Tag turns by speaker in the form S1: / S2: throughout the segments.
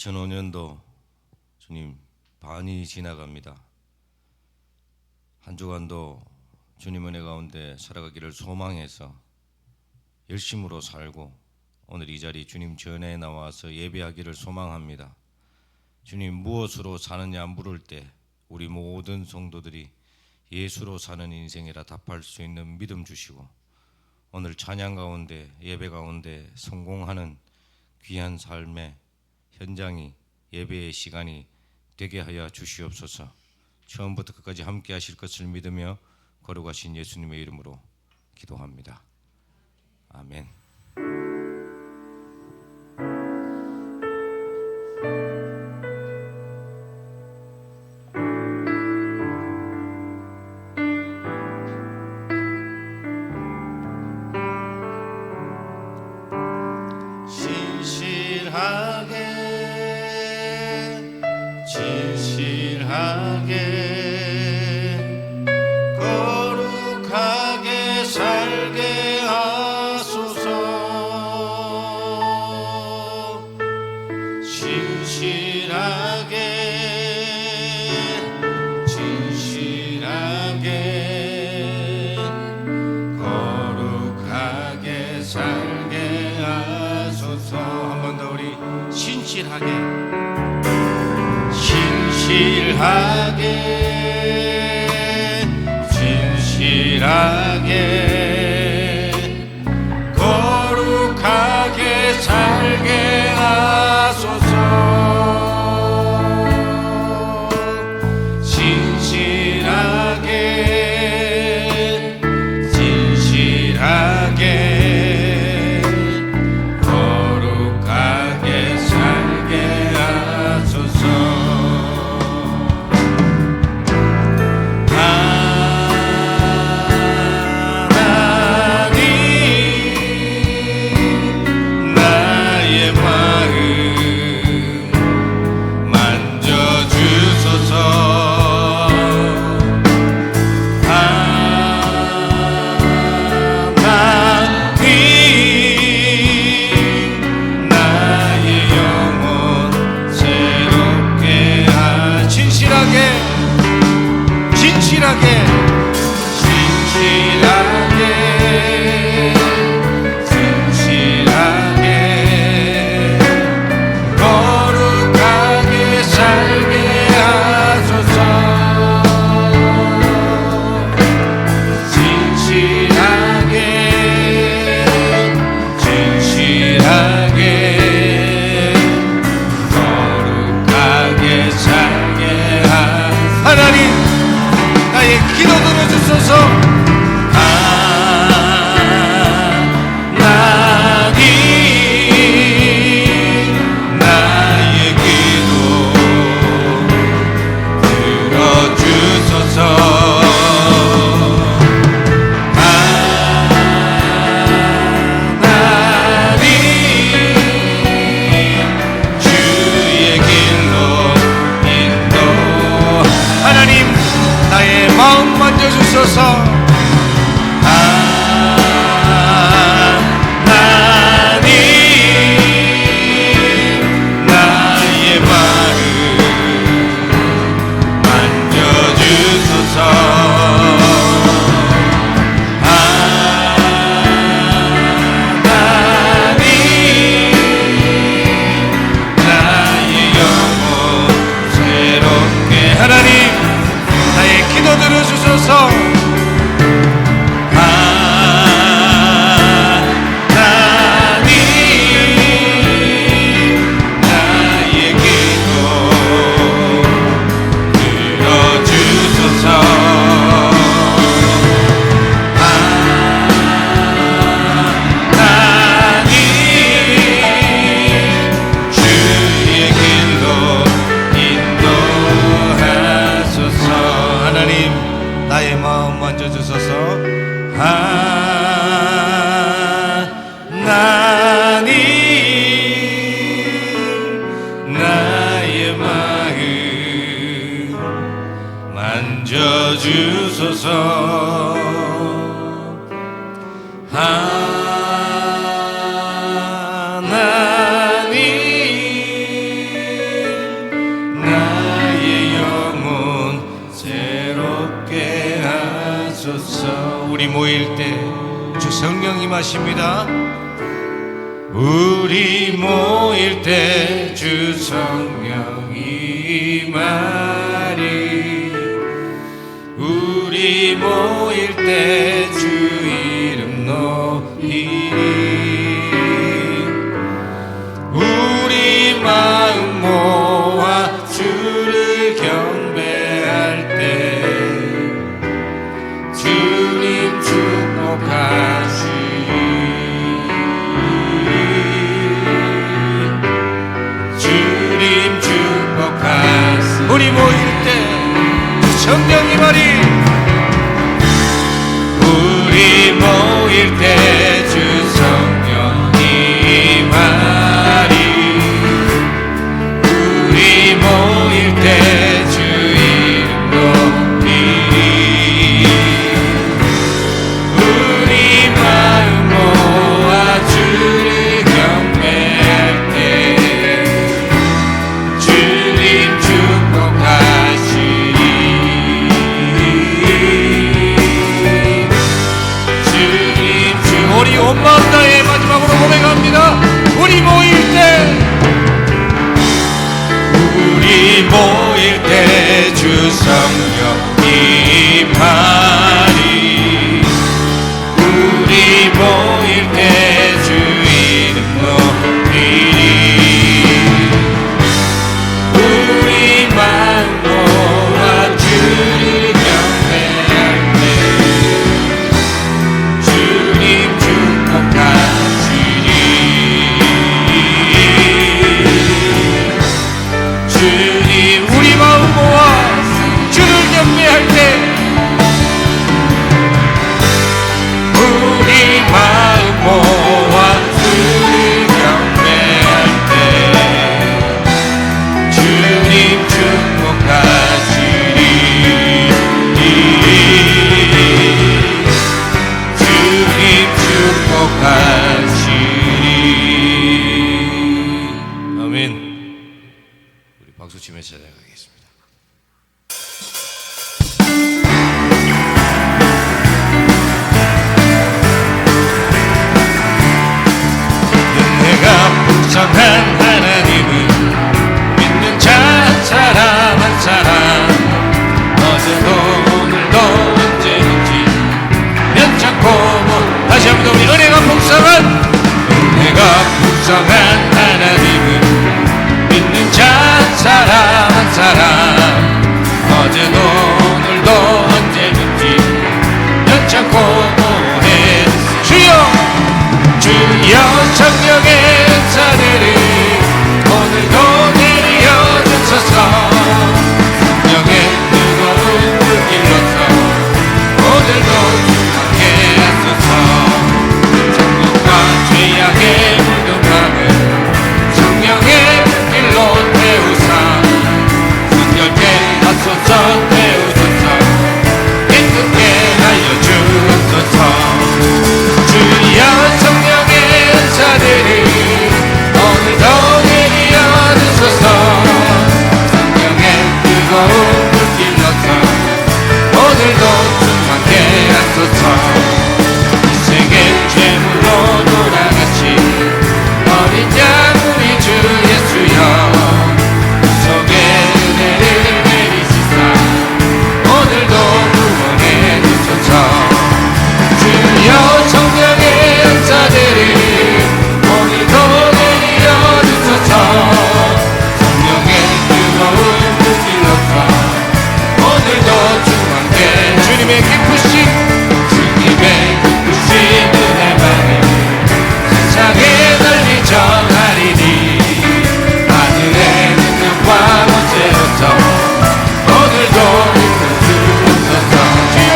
S1: 2005년도 주님 반이 지나갑니다. 한 주간도 주님 은혜 가운데 살아가기를 소망해서 열심으로 살고 오늘 이 자리 주님 전에 나와서 예배하기를 소망합니다. 주님 무엇으로 사느냐 물을 때 우리 모든 성도들이 예수로 사는 인생이라 답할 수 있는 믿음 주시고 오늘 찬양 가운데 예배 가운데 성공하는 귀한 삶의 현장이 예배의 시간이 되게 하여 주시옵소서. 처음부터 끝까지 함께 하실 것을 믿으며 거룩하신 예수님의 이름으로 기도합니다. 아멘.
S2: 거룩하게 살게 하소서. 진실하게 거룩하게 살게 하소서. 한 번 더 우리 신실하게 거룩하게 살게 하소서. 진실하게 거룩하게 살게 하소서. 하나님 나의 기도 들어주소서. 하나님 나의 기도 들어주소서. 마음 만져주소서. 하나님 나의 마음 만져주소서. 하나님 나의 영혼 새롭게 하나님 나의 기도 들어주소서. 하나님 나의 기도 들어주소서. 하나님 주의 길로 인도하소서. 하나님 나의 마음 만져주소서. 하나님 나의 마음 만져주소서. 하나님 우리 모일 때 주 성령 임하십니다. 우리 모일 때 주 성령 임하리. 우리 모일 때 주 이름 높이리. 우리 마음 모아 주를 경배할 때 주님 축복하시리. 주님 축복하시리. 우리 모일 때 성령 임하리. 우리 모일 때 주 성령 임하리. 우리 모일 때 주 이름 높이리. 우리 마음 모아 주를 경배할 때 주님 축복하시리. 주님 우리 온 마음 다해 마지막으로 고백합니다. 우리 모일 때 우리 모일 때 주 성령 임하리. 우리 모일 때 주 이름 높이리. 우리 마음 모아 주를 경배할 때 주님 축복하시리. 주님 우리 마음 모아 주를 경배할 때 우리 마음 모아 주를 경배할 때 주님 축복하시리. 주님 축복하시리. 아멘. 우리 박수 치며 찬양하겠습니다. 은혜가 풍성한 하나님은 믿는 자 한 사람 한 사람 어제도 오늘도 언제든지 면찮고 다시 한번 우리 은혜가 풍성한 하나님은 믿는 자 한 사람 한 사람 어제도 오늘도 언제든지 면찮고 해 주여 성령의 은사들을 오늘도 내려 주소서. 성령의 뜨거운 불길로서 오늘도 충만케 하소서. 천국과 죄악의 모든 밤을 성령의 불길로 태우사 순결케 하소서. 태우소서. 깨끗게 하여 주소서. 주여 성령의 은사들을 오늘도 내려 주소서. 성령의 뜨거운 불길로서 오늘도 충만케 하소서. 이 세계 죄물로 돌아가신 어린 양 우리 주 예수여 속에 은혜를 내리시사 오늘도 구원해 주소서. 주여 성령의 은사들을 오늘도 내려 주소서. 성령의 뜨거운 불길로서 오늘도 충만케 주님의 기쁘신 은혜만을 세상에 널리 전하리니 하늘의 능력과 권세로서 오늘도 이끌어 주소서. 주여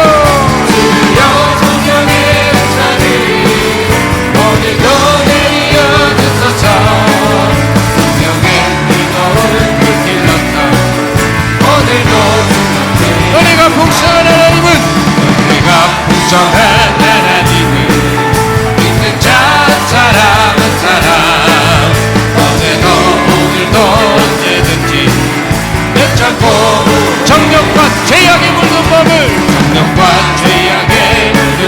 S2: 성령의 은사를 오늘도 내려 주소서. 성령의 뜨거운 불길로서 오늘도 충만케 은혜가 풍성한 하나님은 믿는 자 한 사람 한 사람 어제도 오늘도 언제든지 면찮고 정욕과 죄악의 물든 몸을 정욕과 죄악의 물든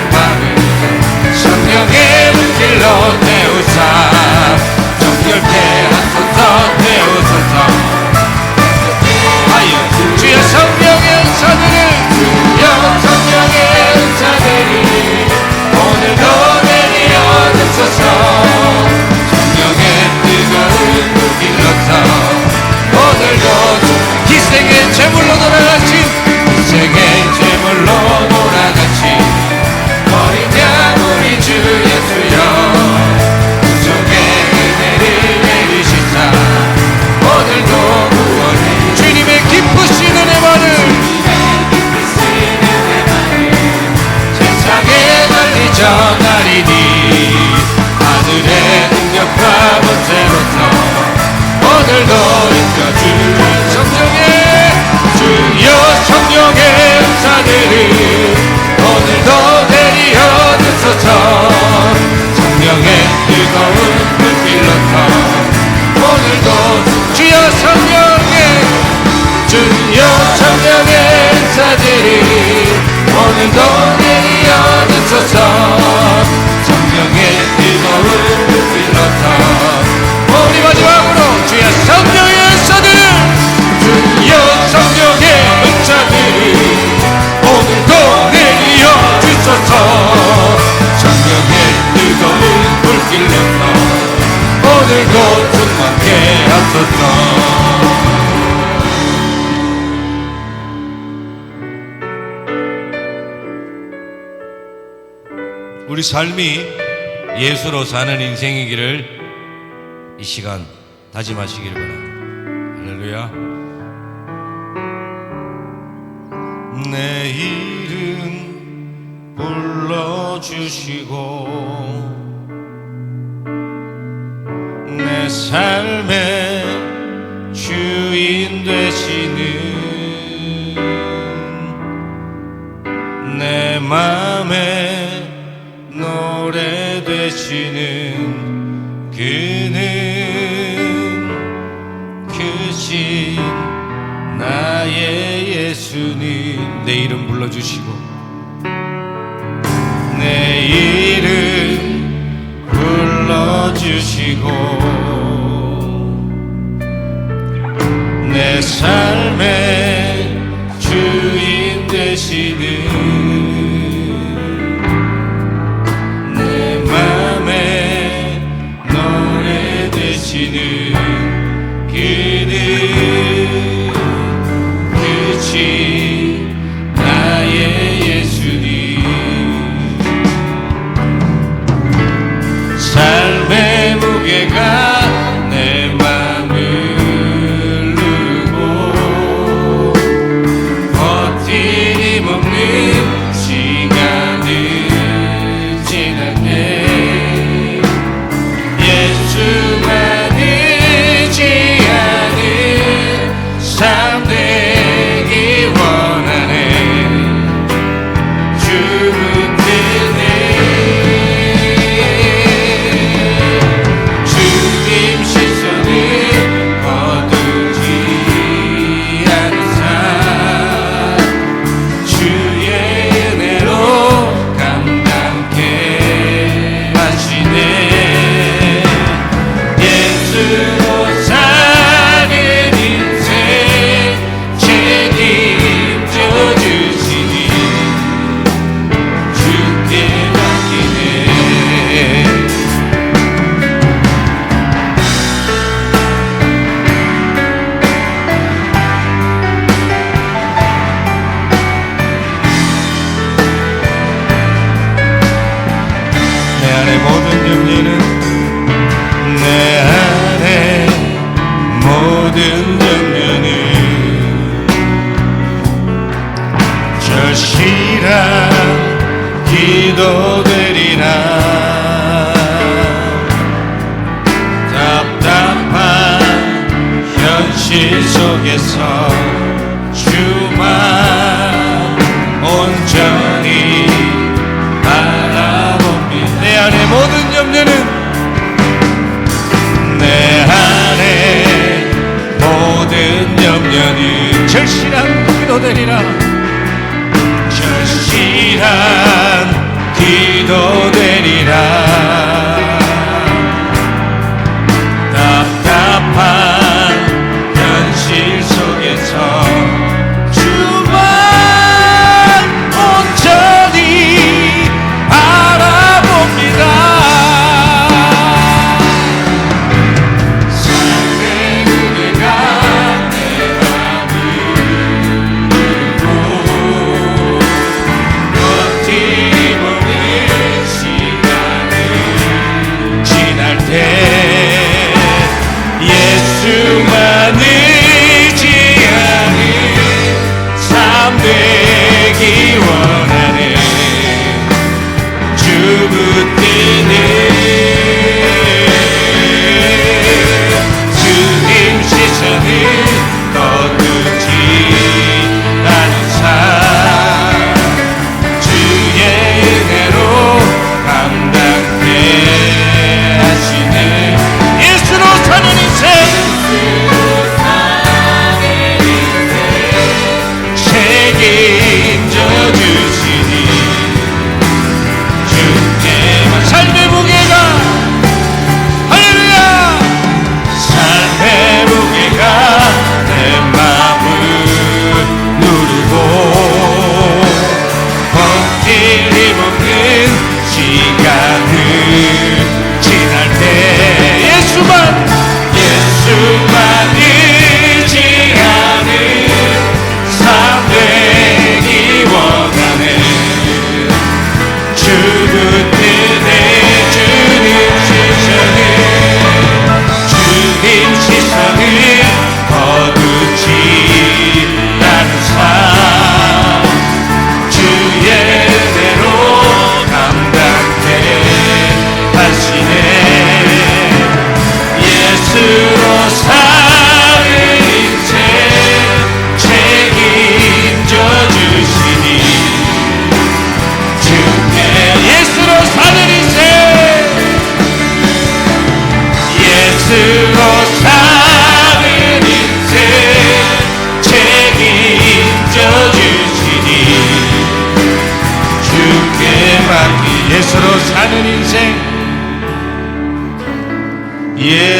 S1: 우리 삶이 예수로 사는 인생이기를 이 시간 다짐하시길 바랍니다. 할렐루야. 내 이름 불러주시고 내 삶의 주인 되시는 내 맘에 노래 되시는 그는 크신 나의 예수님. 내 이름 불러주시고 내 이름 불러주시고 내 삶의 주인 되시는 내 맘에 노래 되시는 그는 크신 나의 예수님. 삶의 무게가 내 맘을 누르고 버티림 없는 시간을 지났네. 예수만 의지하는 삶 되기 원하네. 주는 그네 주님 시선을 거두지 않은 삶 주의 은혜로 감당케 하시네. 예수로 사는 인생 책임져 주시니 주께 맡기네. 내 안에 모든 염려는 내 안에 모든 염려는 절실한 기도되리라. 답답한 현실 속에서 주만 온전히 바라봅니다. 내 안에 모든 염려는 내 안에 모든 염려는 절실한 기도되리라. 절실한 기도되리라. 답답한 현실 속에서 주만 온전히 바라봅니다. 삶의 무게가 내 맘을 누르고 버티림 없는 시간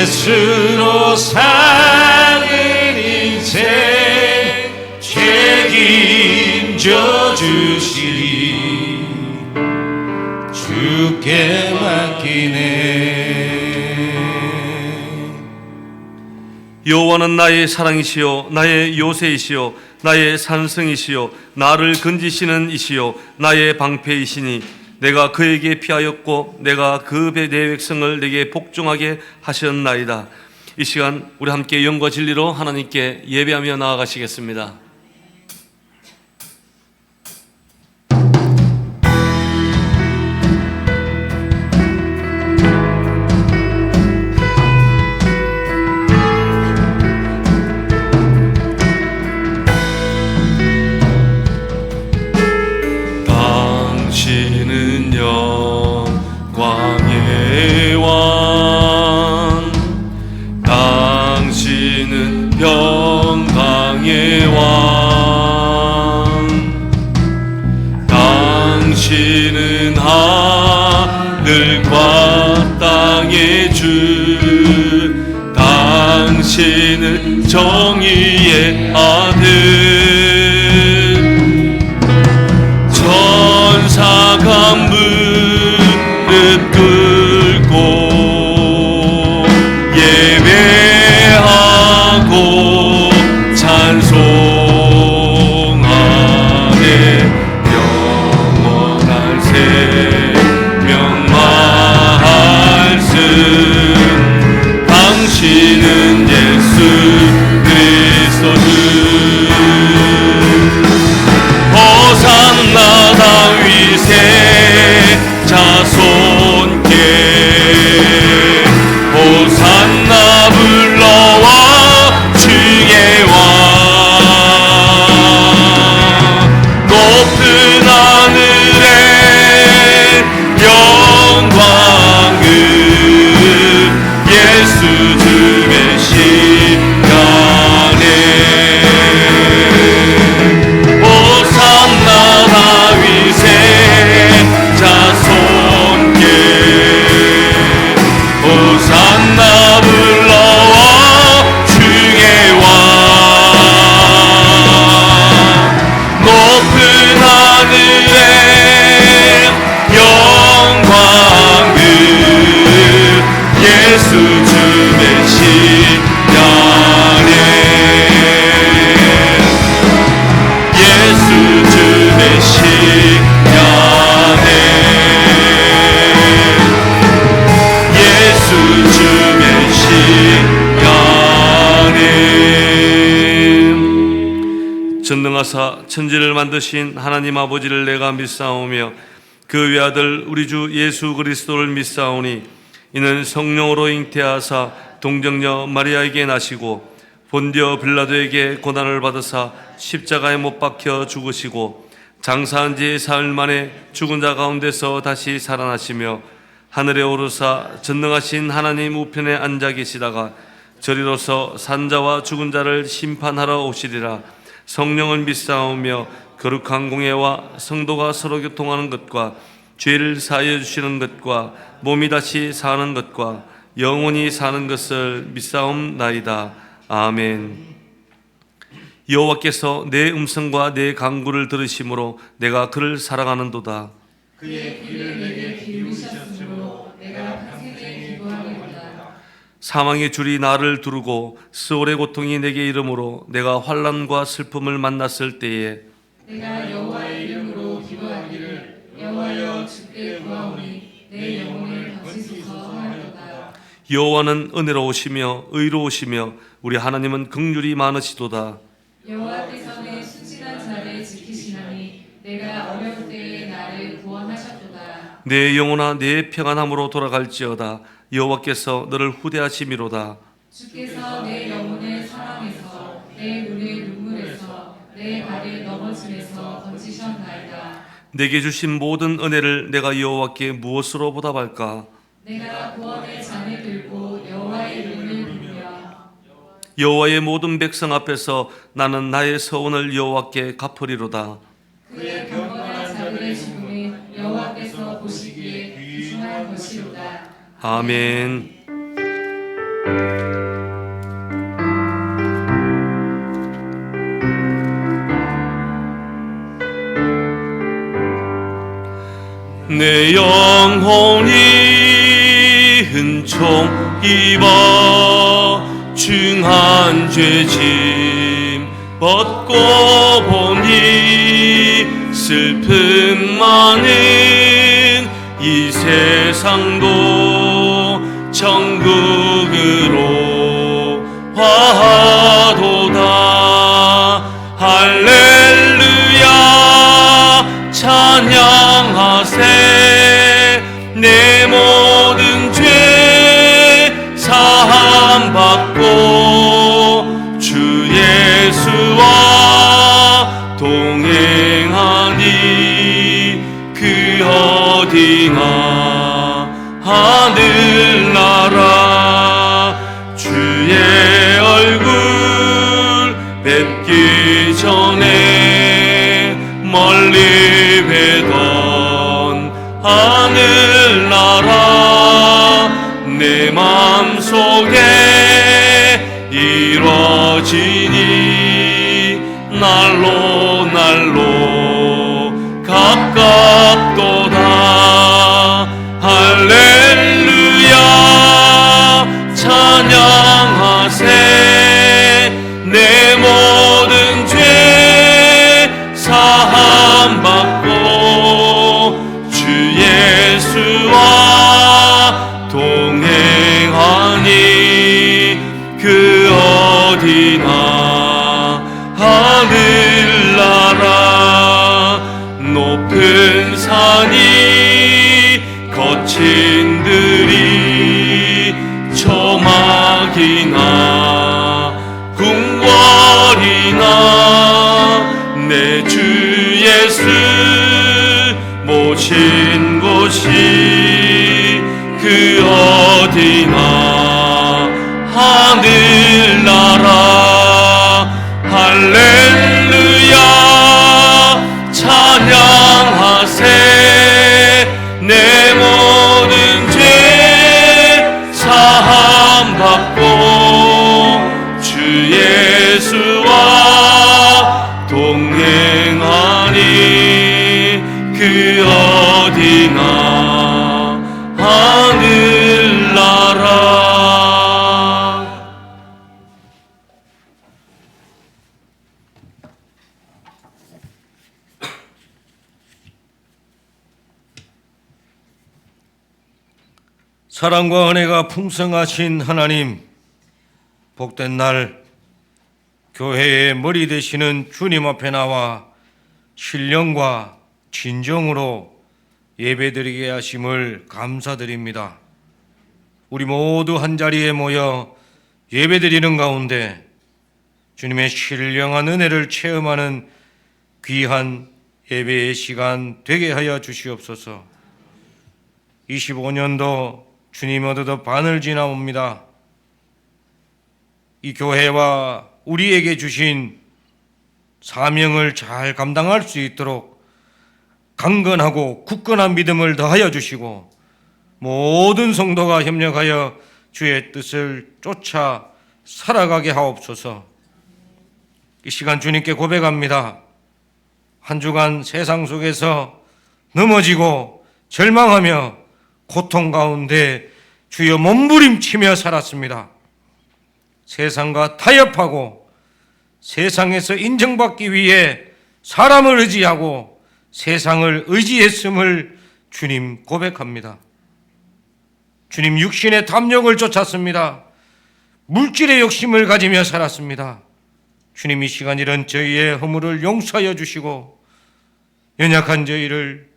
S2: 예수로 사는 인생 책임져 주시리 주께 맡기네.
S3: 여호와는 나의 사랑이시요 나의 요새이시요 나의 산성이시요 나를 건지시는 이시요 나의 방패이시니 내가 그에게 피하였고 내가 그 내 백성을 내게 복종하게 하셨나이다. 이 시간 우리 함께 영과 진리로 하나님께 예배하며 나아가시겠습니다. 당신은 영광의 왕, 당신은 평강의 왕, 당신은 하늘과 땅의 주, 당신은 정의의 아들. 천사가 무릎 꿇고 예배하고 찬송하네. 영원한 생명 말씀 당신은 예수 그리스도 주. 호산나 다윗의 자손께 호산나 불러와 주의 왕. 높은 하늘에 영광을 예수 주의 시간에 다윗의 자손께 호산나 불러와 주의 왕. 높은 하늘에 영광을 예수 주의 시간에 예수 주의 시간에 예수 주의 시간에. 전능하사 천지를 만드신 하나님 아버지를 내가 믿사오며 그 외아들 우리 주 예수 그리스도를 믿사오니 이는 성령으로 잉태하사 동정녀 마리아에게 나시고 본디오 빌라도에게 고난을 받으사 십자가에 못 박혀 죽으시고 장사한 지 사흘 만에 죽은 자 가운데서 다시 살아나시며 하늘에 오르사 전능하신 하나님 우편에 앉아 계시다가 저리로서 산자와 죽은 자를 심판하러 오시리라. 성령을 믿사오며 거룩한 공예와 성도가 서로 교통하는 것과 죄를 사하여 주시는 것과 몸이 다시 사는 것과 영원히 사는 것을 믿사옵나이다. 아멘. 여호와께서 내 음성과 내 간구를 들으심으로 내가 그를 사랑하는도다.
S4: 그의 귀를 내게 기울이셨으므로 내가 평생에 기도하리로다.
S3: 사망의 줄이 나를 두르고 스올의 고통이 내게 이르므로 내가 환난과 슬픔을 만났을 때에
S4: 내가 여호와의 이름으로 기도하기를 여호와여 주께 구하오니 내 영혼을 거치소서 하리로다.
S3: 여호와는 은혜로우시며 의로우시며 우리 하나님은 긍휼이 많으시도다.
S4: 여호와께서 내 순진한 자를 지키시나니 내가 어려울 때에 나를 구원하셨도다.
S3: 내 영혼아 내 평안함으로 돌아갈지어다. 여호와께서 너를 후대하심이로다.
S4: 주께서 내 영혼을 사랑해서 내 눈을 눈물에서 내 발을 넘어짐에서 건지셨나이다.
S3: 내게 주신 모든 은혜를 내가 여호와께 무엇으로 보답할까?
S4: 내가 구원의 잔을 들고 여호와의 이름을 부르며
S3: 여호와의 모든 백성 앞에서 나는 나의 서원을 여호와께 갚으리로다.
S4: 그의 경건한 자들의 죽음은 여호와께서 보시기에 귀중한 것이로다.
S3: 아멘. 내 영혼이 은총 입어 중한 죄짐 벗고 보니 슬픔 많은 이 세상도 천국으로 화도다. 할렐루야 찬양하세. 내 모든 죄 사함 받고 주 예수와 동행하니 그 어디나 하늘나라. 주의 얼굴 뵙기 전에 멀리 뵈던 하늘나라. 내 맘속에 이루어지니 날로 날로 가깝도다. 할렐루야 찬양하세. 내 모든 죄 사함 받고 주 예수와 동행하니 그 어디나 하늘나라. 높은 산이 거친 들이 초막이나 궁궐이나 내 주 예수 모신 곳이 그 어디나 하늘나라. 할렐루야 찬양하세. 내 모든 죄 사함 받고 주 예수와 동행하니 그 어디나 하늘나라.
S1: 사랑과 은혜가 풍성하신 하나님, 복된 날 교회의 머리 되시는 주님 앞에 나와 신령과 진정으로 예배드리게 하심을 감사드립니다. 우리 모두 한자리에 모여 예배드리는 가운데 주님의 신령한 은혜를 체험하는 귀한 예배의 시간 되게 하여 주시옵소서. 25년도 주님 어느덧 반을 지나옵니다. 이 교회와 우리에게 주신 사명을 잘 감당할 수 있도록 강건하고 굳건한 믿음을 더하여 주시고 모든 성도가 협력하여 주의 뜻을 쫓아 살아가게 하옵소서. 이 시간 주님께 고백합니다. 한 주간 세상 속에서 넘어지고 절망하며 고통 가운데 주여 몸부림치며 살았습니다. 세상과 타협하고 세상에서 인정받기 위해 사람을 의지하고 세상을 의지했음을 주님 고백합니다. 주님 육신의 탐욕을 쫓았습니다. 물질의 욕심을 가지며 살았습니다. 주님 이 시간 이런 저희의 허물을 용서하여 주시고 연약한 저희를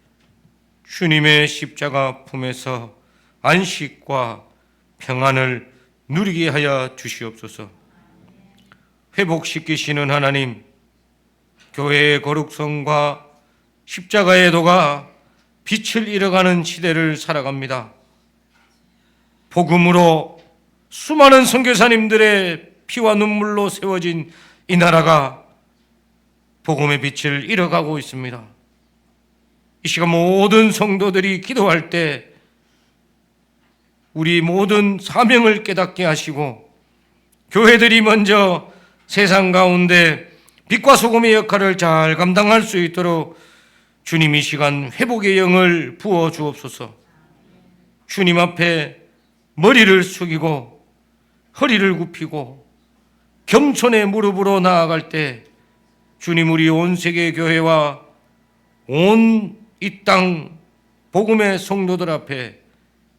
S1: 주님의 십자가 품에서 안식과 평안을 누리게 하여 주시옵소서. 회복시키시는 하나님, 교회의 거룩성과 십자가의 도가 빛을 잃어가는 시대를 살아갑니다. 복음으로 수많은 선교사님들의 피와 눈물로 세워진 이 나라가 복음의 빛을 잃어가고 있습니다. 이 시간 모든 성도들이 기도할 때
S5: 우리 모든 사명을 깨닫게 하시고 교회들이 먼저 세상 가운데 빛과 소금의 역할을 잘 감당할 수 있도록 주님 이 시간 회복의 영을 부어 주옵소서. 주님 앞에 머리를 숙이고 허리를 굽히고 겸손의 무릎으로 나아갈 때 주님 우리 온 세계 교회와 온 이 땅 복음의 성도들 앞에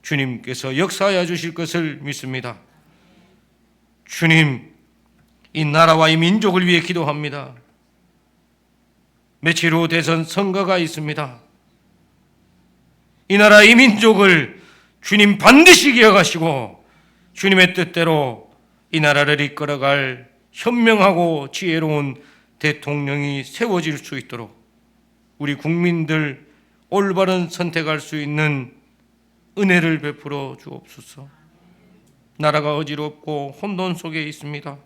S5: 주님께서 역사하여 주실 것을 믿습니다. 주님, 이 나라와 이 민족을 위해 기도합니다. 며칠 후 대선 선거가 있습니다. 이 나라 이 민족을 주님 반드시 기억하시고 주님의 뜻대로 이 나라를 이끌어갈 현명하고 지혜로운 대통령이 세워질 수 있도록 우리 국민들 올바른 선택할 수 있는 은혜를 베풀어 주옵소서. 나라가 어지럽고 혼돈 속에 있습니다.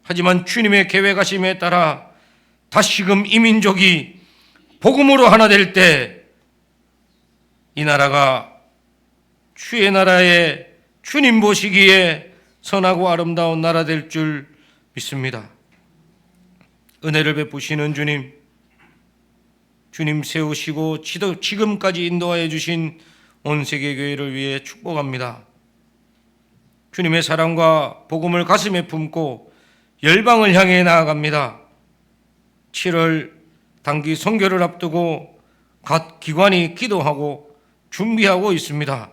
S5: 하지만 주님의 계획하심에 따라 다시금 이 민족이 복음으로 하나 될 때 이 나라가 주의 나라에 주님 보시기에 선하고 아름다운 나라 될 줄 믿습니다. 은혜를 베푸시는 주님 세우시고 지금까지 인도하여 주신 온 세계 교회를 위해 축복합니다. 주님의 사랑과 복음을 가슴에 품고 열방을 향해 나아갑니다. 7월 단기 선교를 앞두고 각 기관이 기도하고 준비하고 있습니다.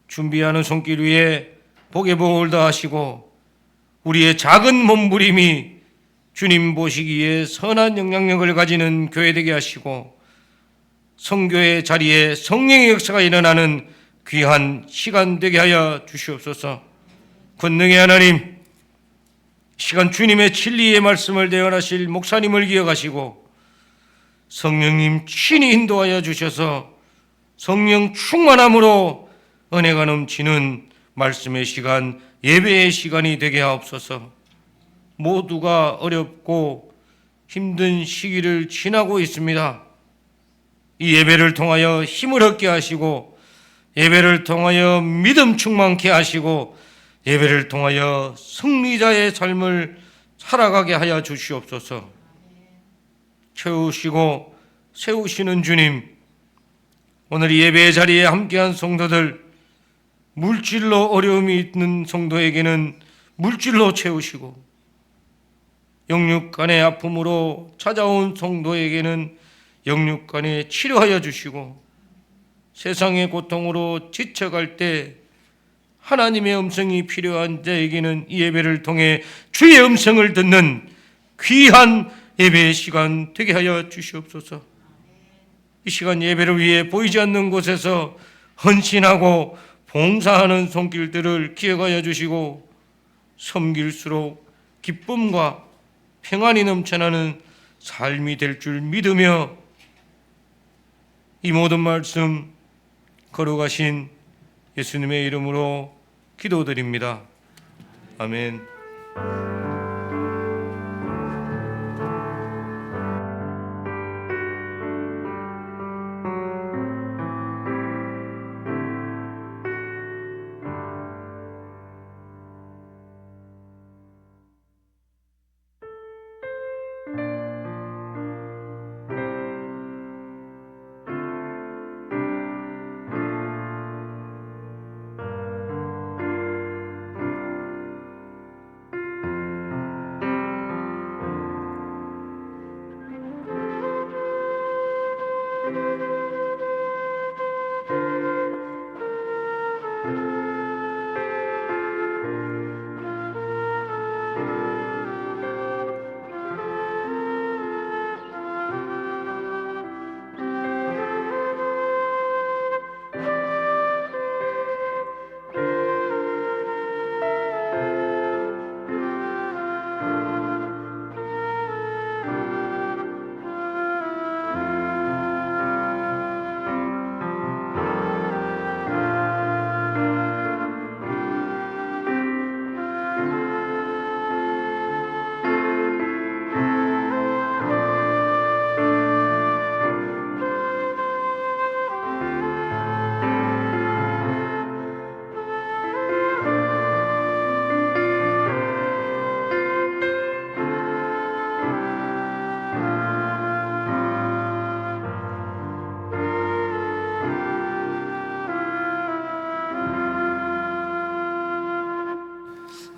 S5: 준비하는 손길 위에 복의 복을 더하시고 우리의 작은 몸부림이 주님 보시기에 선한 영향력을 가지는 교회 되게 하시고 선교의 자리에 성령의 역사가 일어나는 귀한 시간 되게 하여 주시옵소서. 권능의 하나님, 시간 주님의 진리의 말씀을 대언하실 목사님을 기억하시고 성령님 친히 인도하여 주셔서 성령 충만함으로 은혜가 넘치는 말씀의 시간, 예배의 시간이 되게 하옵소서. 모두가 어렵고 힘든 시기를 지나고 있습니다. 이 예배를 통하여 힘을 얻게 하시고 예배를 통하여 믿음 충만케 하시고 예배를 통하여 승리자의 삶을 살아가게 하여 주시옵소서. 채우시고 세우시는 주님, 오늘 이 예배의 자리에 함께한 성도들, 물질로 어려움이 있는 성도에게는 물질로 채우시고 영육간의 아픔으로 찾아온 성도에게는 영육간에 치료하여 주시고 세상의 고통으로 지쳐갈 때 하나님의 음성이 필요한 자에게는 이 예배를 통해 주의 음성을 듣는 귀한 예배의 시간 되게 하여 주시옵소서. 이 시간 예배를 위해 보이지 않는 곳에서 헌신하고 봉사하는 손길들을 기억하여 주시고 섬길수록 기쁨과 평안이 넘쳐나는 삶이 될 줄 믿으며 이 모든 말씀 걸어가신 예수님의 이름으로 기도드립니다. 아멘.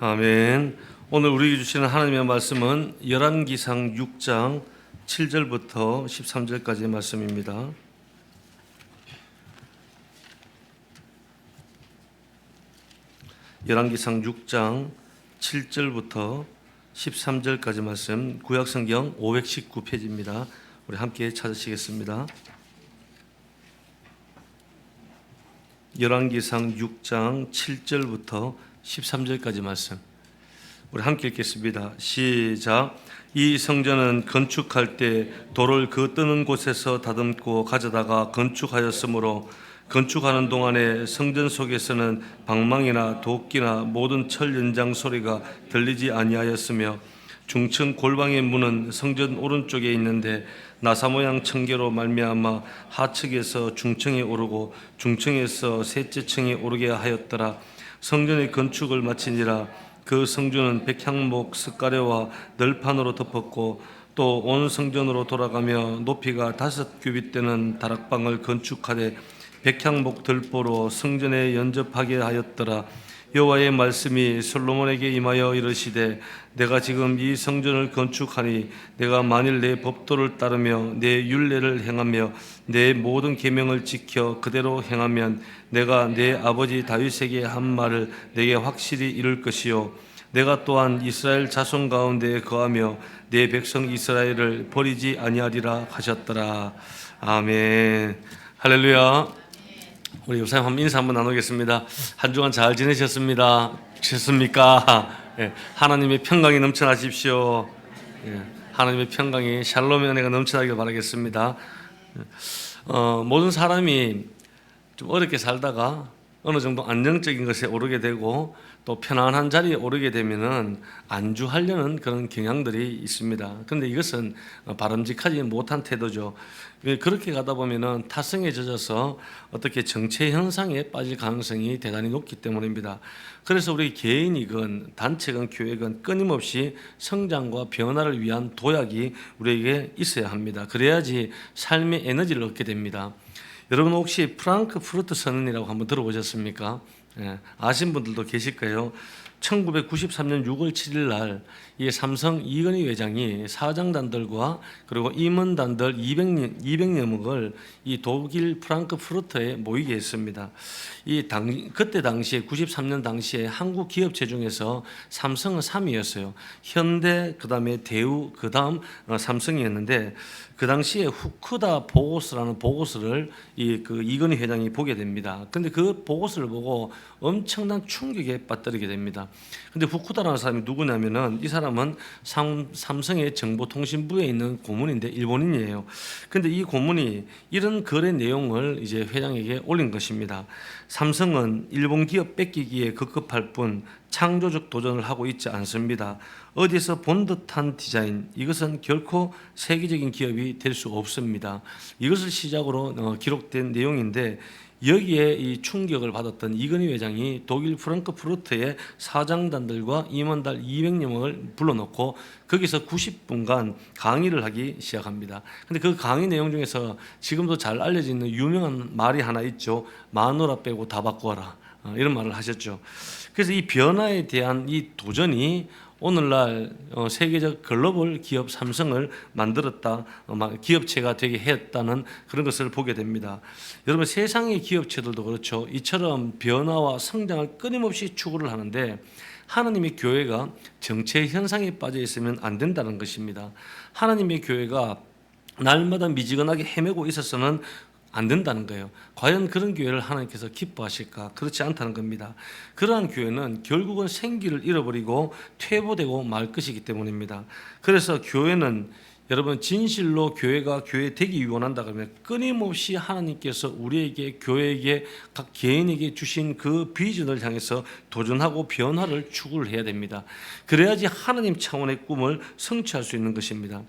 S3: 아멘. 오늘 우리에게 주시는 하나님의 말씀은 열왕기상 6장 7절부터 13절까지의 말씀입니다. 열왕기상 6장 7절부터 13절까지 말씀, 구약성경 519페이지입니다. 우리 함께 찾으시겠습니다. 열왕기상 6장 7절부터 13절까지 말씀, 우리 함께 읽겠습니다. 시작. 이 성전은 건축할 때 돌을 그 뜨는 곳에서 다듬고 가져다가 건축하였으므로 건축하는 동안에 성전 속에서는 방망이나 도끼나 모든 철 연장 소리가 들리지 아니하였으며 중층 골방의 문은 성전 오른쪽에 있는데 나사 모양 청계로 말미암아 하층에서 중층에 오르고 중층에서 셋째 층에 오르게 하였더라. 성전의 건축을 마치니라. 그 성전은 백향목 스가래와 널판으로 덮었고 또 온 성전으로 돌아가며 높이가 5규빗 되는 다락방을 건축하되 백향목 들보로 성전에 연접하게 하였더라. 여호와의 말씀이 솔로몬에게 임하여 이르시되 내가 지금 이 성전을 건축하니 내가 만일 내 법도를 따르며 내 율례를 행하며 내 모든 계명을 지켜 그대로 행하면 내가 내 아버지 다윗에게 한 말을 내게 확실히 이룰 것이요 내가 또한 이스라엘 자손 가운데 거하며 내 백성 이스라엘을 버리지 아니하리라 하셨더라. 아멘. 할렐루야. 우리 요사님 한번 인사 한번 나누겠습니다. 한 주간 잘 지내셨습니까? 하나님의 평강이 넘쳐나십시오. 하나님의 평강이 샬롬의 은혜가 넘쳐나길 바라겠습니다. 모든 사람이 좀 어렵게 살다가 어느 정도 안정적인 것에 오르게 되고 또 편안한 자리에 오르게 되면은 안주하려는 그런 경향들이 있습니다. 그런데 이것은 바람직하지 못한 태도죠. 그렇게 가다 보면은 타성에 젖어서 어떻게 정체 현상에 빠질 가능성이 대단히 높기 때문입니다. 그래서 우리 개인이건 단체건 교회건 끊임없이 성장과 변화를 위한 도약이 우리에게 있어야 합니다. 그래야지 삶의 에너지를 얻게 됩니다. 여러분 혹시 프랑크푸르트 선언이라고 한번 들어보셨습니까? 아신 분들도 계실 거예요. 1993년 6월 7일 날 이 삼성 이건희 회장이 사장단들과 그리고 임원단들 200여명을 이 독일 프랑크푸르트에 모이게 했습니다. 그때 당시에 93년 당시에 한국 기업체 중에서 삼성은 3위였어요. 현대, 그다음에 대우, 그다음 삼성이었는데 그 당시에 후크다 보고서라는 보고서를 이건희 회장이 보게 됩니다. 근데 그 보고서를 보고 엄청난 충격에 빠뜨리게 됩니다. 근데 후쿠다라는 사람이 누구냐면은 이 사람은 삼성의 정보통신부에 있는 고문인데 일본인이에요. 근데 이 고문이 이런 거래 내용을 이제 회장에게 올린 것입니다. 삼성은 일본 기업 뺏기기에 급급할 뿐 창조적 도전을 하고 있지 않습니다. 어디서 본 듯한 디자인, 이것은 결코 세계적인 기업이 될 수 없습니다. 이것을 시작으로 기록된 내용인데 여기에 이 충격을 받았던 이건희 회장이 독일 프랑크푸르트의 사장단들과 임원단 200여 명을 불러놓고 거기서 90분간 강의를 하기 시작합니다. 근데 그 강의 내용 중에서 지금도 잘 알려져 있는 유명한 말이 하나 있죠. 마누라 빼고 다 바꾸어라. 이런 말을 하셨죠. 그래서 이 변화에 대한 이 도전이 오늘날 세계적 글로벌 기업 삼성을 만들었다, 기업체가 되게 했다는 그런 것을 보게 됩니다. 여러분 세상의 기업체들도 그렇죠. 이처럼 변화와 성장을 끊임없이 추구를 하는데 하나님의 교회가 정체 현상에 빠져 있으면 안 된다는 것입니다. 하나님의 교회가 날마다 미지근하게 헤매고 있어서는 안 된다는 거예요. 과연 그런 교회를 하나님께서 기뻐하실까? 그렇지 않다는 겁니다. 그러한 교회는 결국은 생기를 잃어버리고 퇴보되고 말 것이기 때문입니다. 그래서 교회는 여러분 진실로 교회가 교회 되기 원한다 그러면 끊임없이 하나님께서 우리에게 교회에게 각 개인에게 주신 그 비전을 향해서 도전하고 변화를 추구를 해야 됩니다. 그래야지 하나님 차원의 꿈을 성취할 수 있는 것입니다.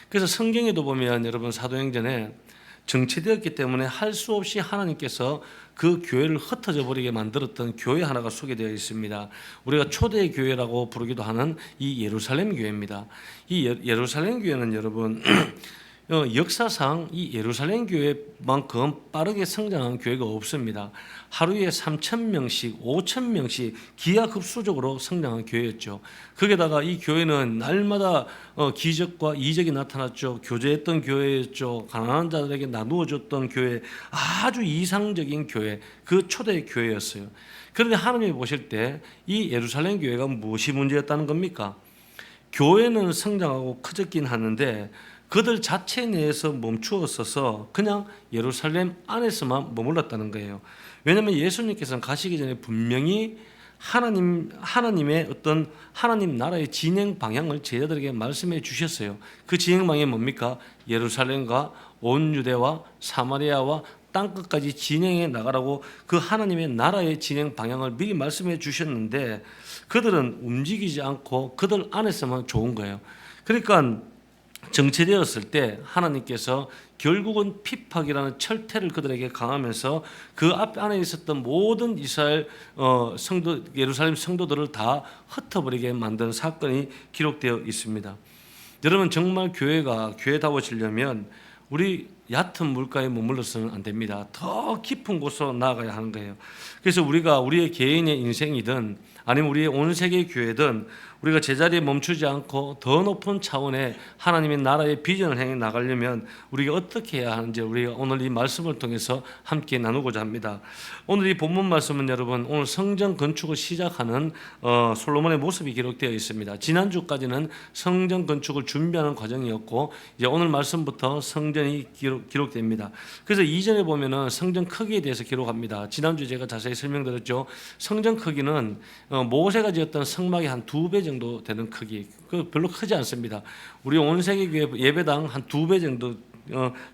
S3: 그래서 성경에도 보면 여러분 사도행전에 정체되었기 때문에 할 수 없이 하나님께서 그 교회를 흩어져 버리게 만들었던 교회 하나가 소개되어 있습니다. 우리가 초대 교회라고 부르기도 하는 이 예루살렘 교회입니다. 이 예루살렘 교회는 여러분 역사상 이 예루살렘 교회만큼 빠르게 성장한 교회가 없습니다. 하루에 3,000명씩, 5,000명씩 기하급수적으로 성장한 교회였죠. 거기다가 이 교회는 날마다 기적과 이적이 나타났죠. 교제했던 교회였죠. 가난한 자들에게 나누어줬던 교회, 아주 이상적인 교회, 그 초대 교회였어요. 그런데 하나님이 보실 때 이 예루살렘 교회가 무엇이 문제였다는 겁니까? 교회는 성장하고 커졌긴 하는데 그들 자체 내에서 멈추었어서 그냥 예루살렘 안에서만 머물렀다는 거예요. 왜냐하면 예수님께서는 가시기 전에 분명히 하나님의 어떤 하나님 나라의 진행 방향을 제자들에게 말씀해 주셨어요. 그 진행 방향이 뭡니까? 예루살렘과 온 유대와 사마리아와 땅끝까지 진행해 나가라고 그 하나님의 나라의 진행 방향을 미리 말씀해 주셨는데 그들은 움직이지 않고 그들 안에서만 좋은 거예요. 그러니까 정체되었을 때 하나님께서 결국은 핍박이라는 철퇴를 그들에게 강하면서 그 앞 안에 있었던 모든 이스라엘 성도 예루살렘 성도들을 다 흩어버리게 만든 사건이 기록되어 있습니다. 여러분 정말 교회가 교회다워지려면 우리 얕은 물가에 머물러서는 안 됩니다. 더 깊은 곳으로 나아가야 하는 거예요. 그래서 우리가 우리의 개인의 인생이든 아니면 우리의 온 세계 교회든 우리가 제자리에 멈추지 않고 더 높은 차원의 하나님의 나라의 비전을 향해 나가려면 우리가 어떻게 해야 하는지 우리가 오늘 이 말씀을 통해서 함께 나누고자 합니다. 오늘 이 본문 말씀은 여러분 오늘 성전 건축을 시작하는 솔로몬의 모습이 기록되어 있습니다. 지난주까지는 성전 건축을 준비하는 과정이었고 이제 오늘 말씀부터 성전이 기록됩니다. 그래서 이전에 보면은 성전 크기에 대해서 기록합니다. 지난주 제가 자세히 설명드렸죠. 성전 크기는 모세가 지었던 성막의 한 2배 정도 되는 크기, 그 별로 크지 않습니다. 우리 온 세계 교회 예배당 한 2배 정도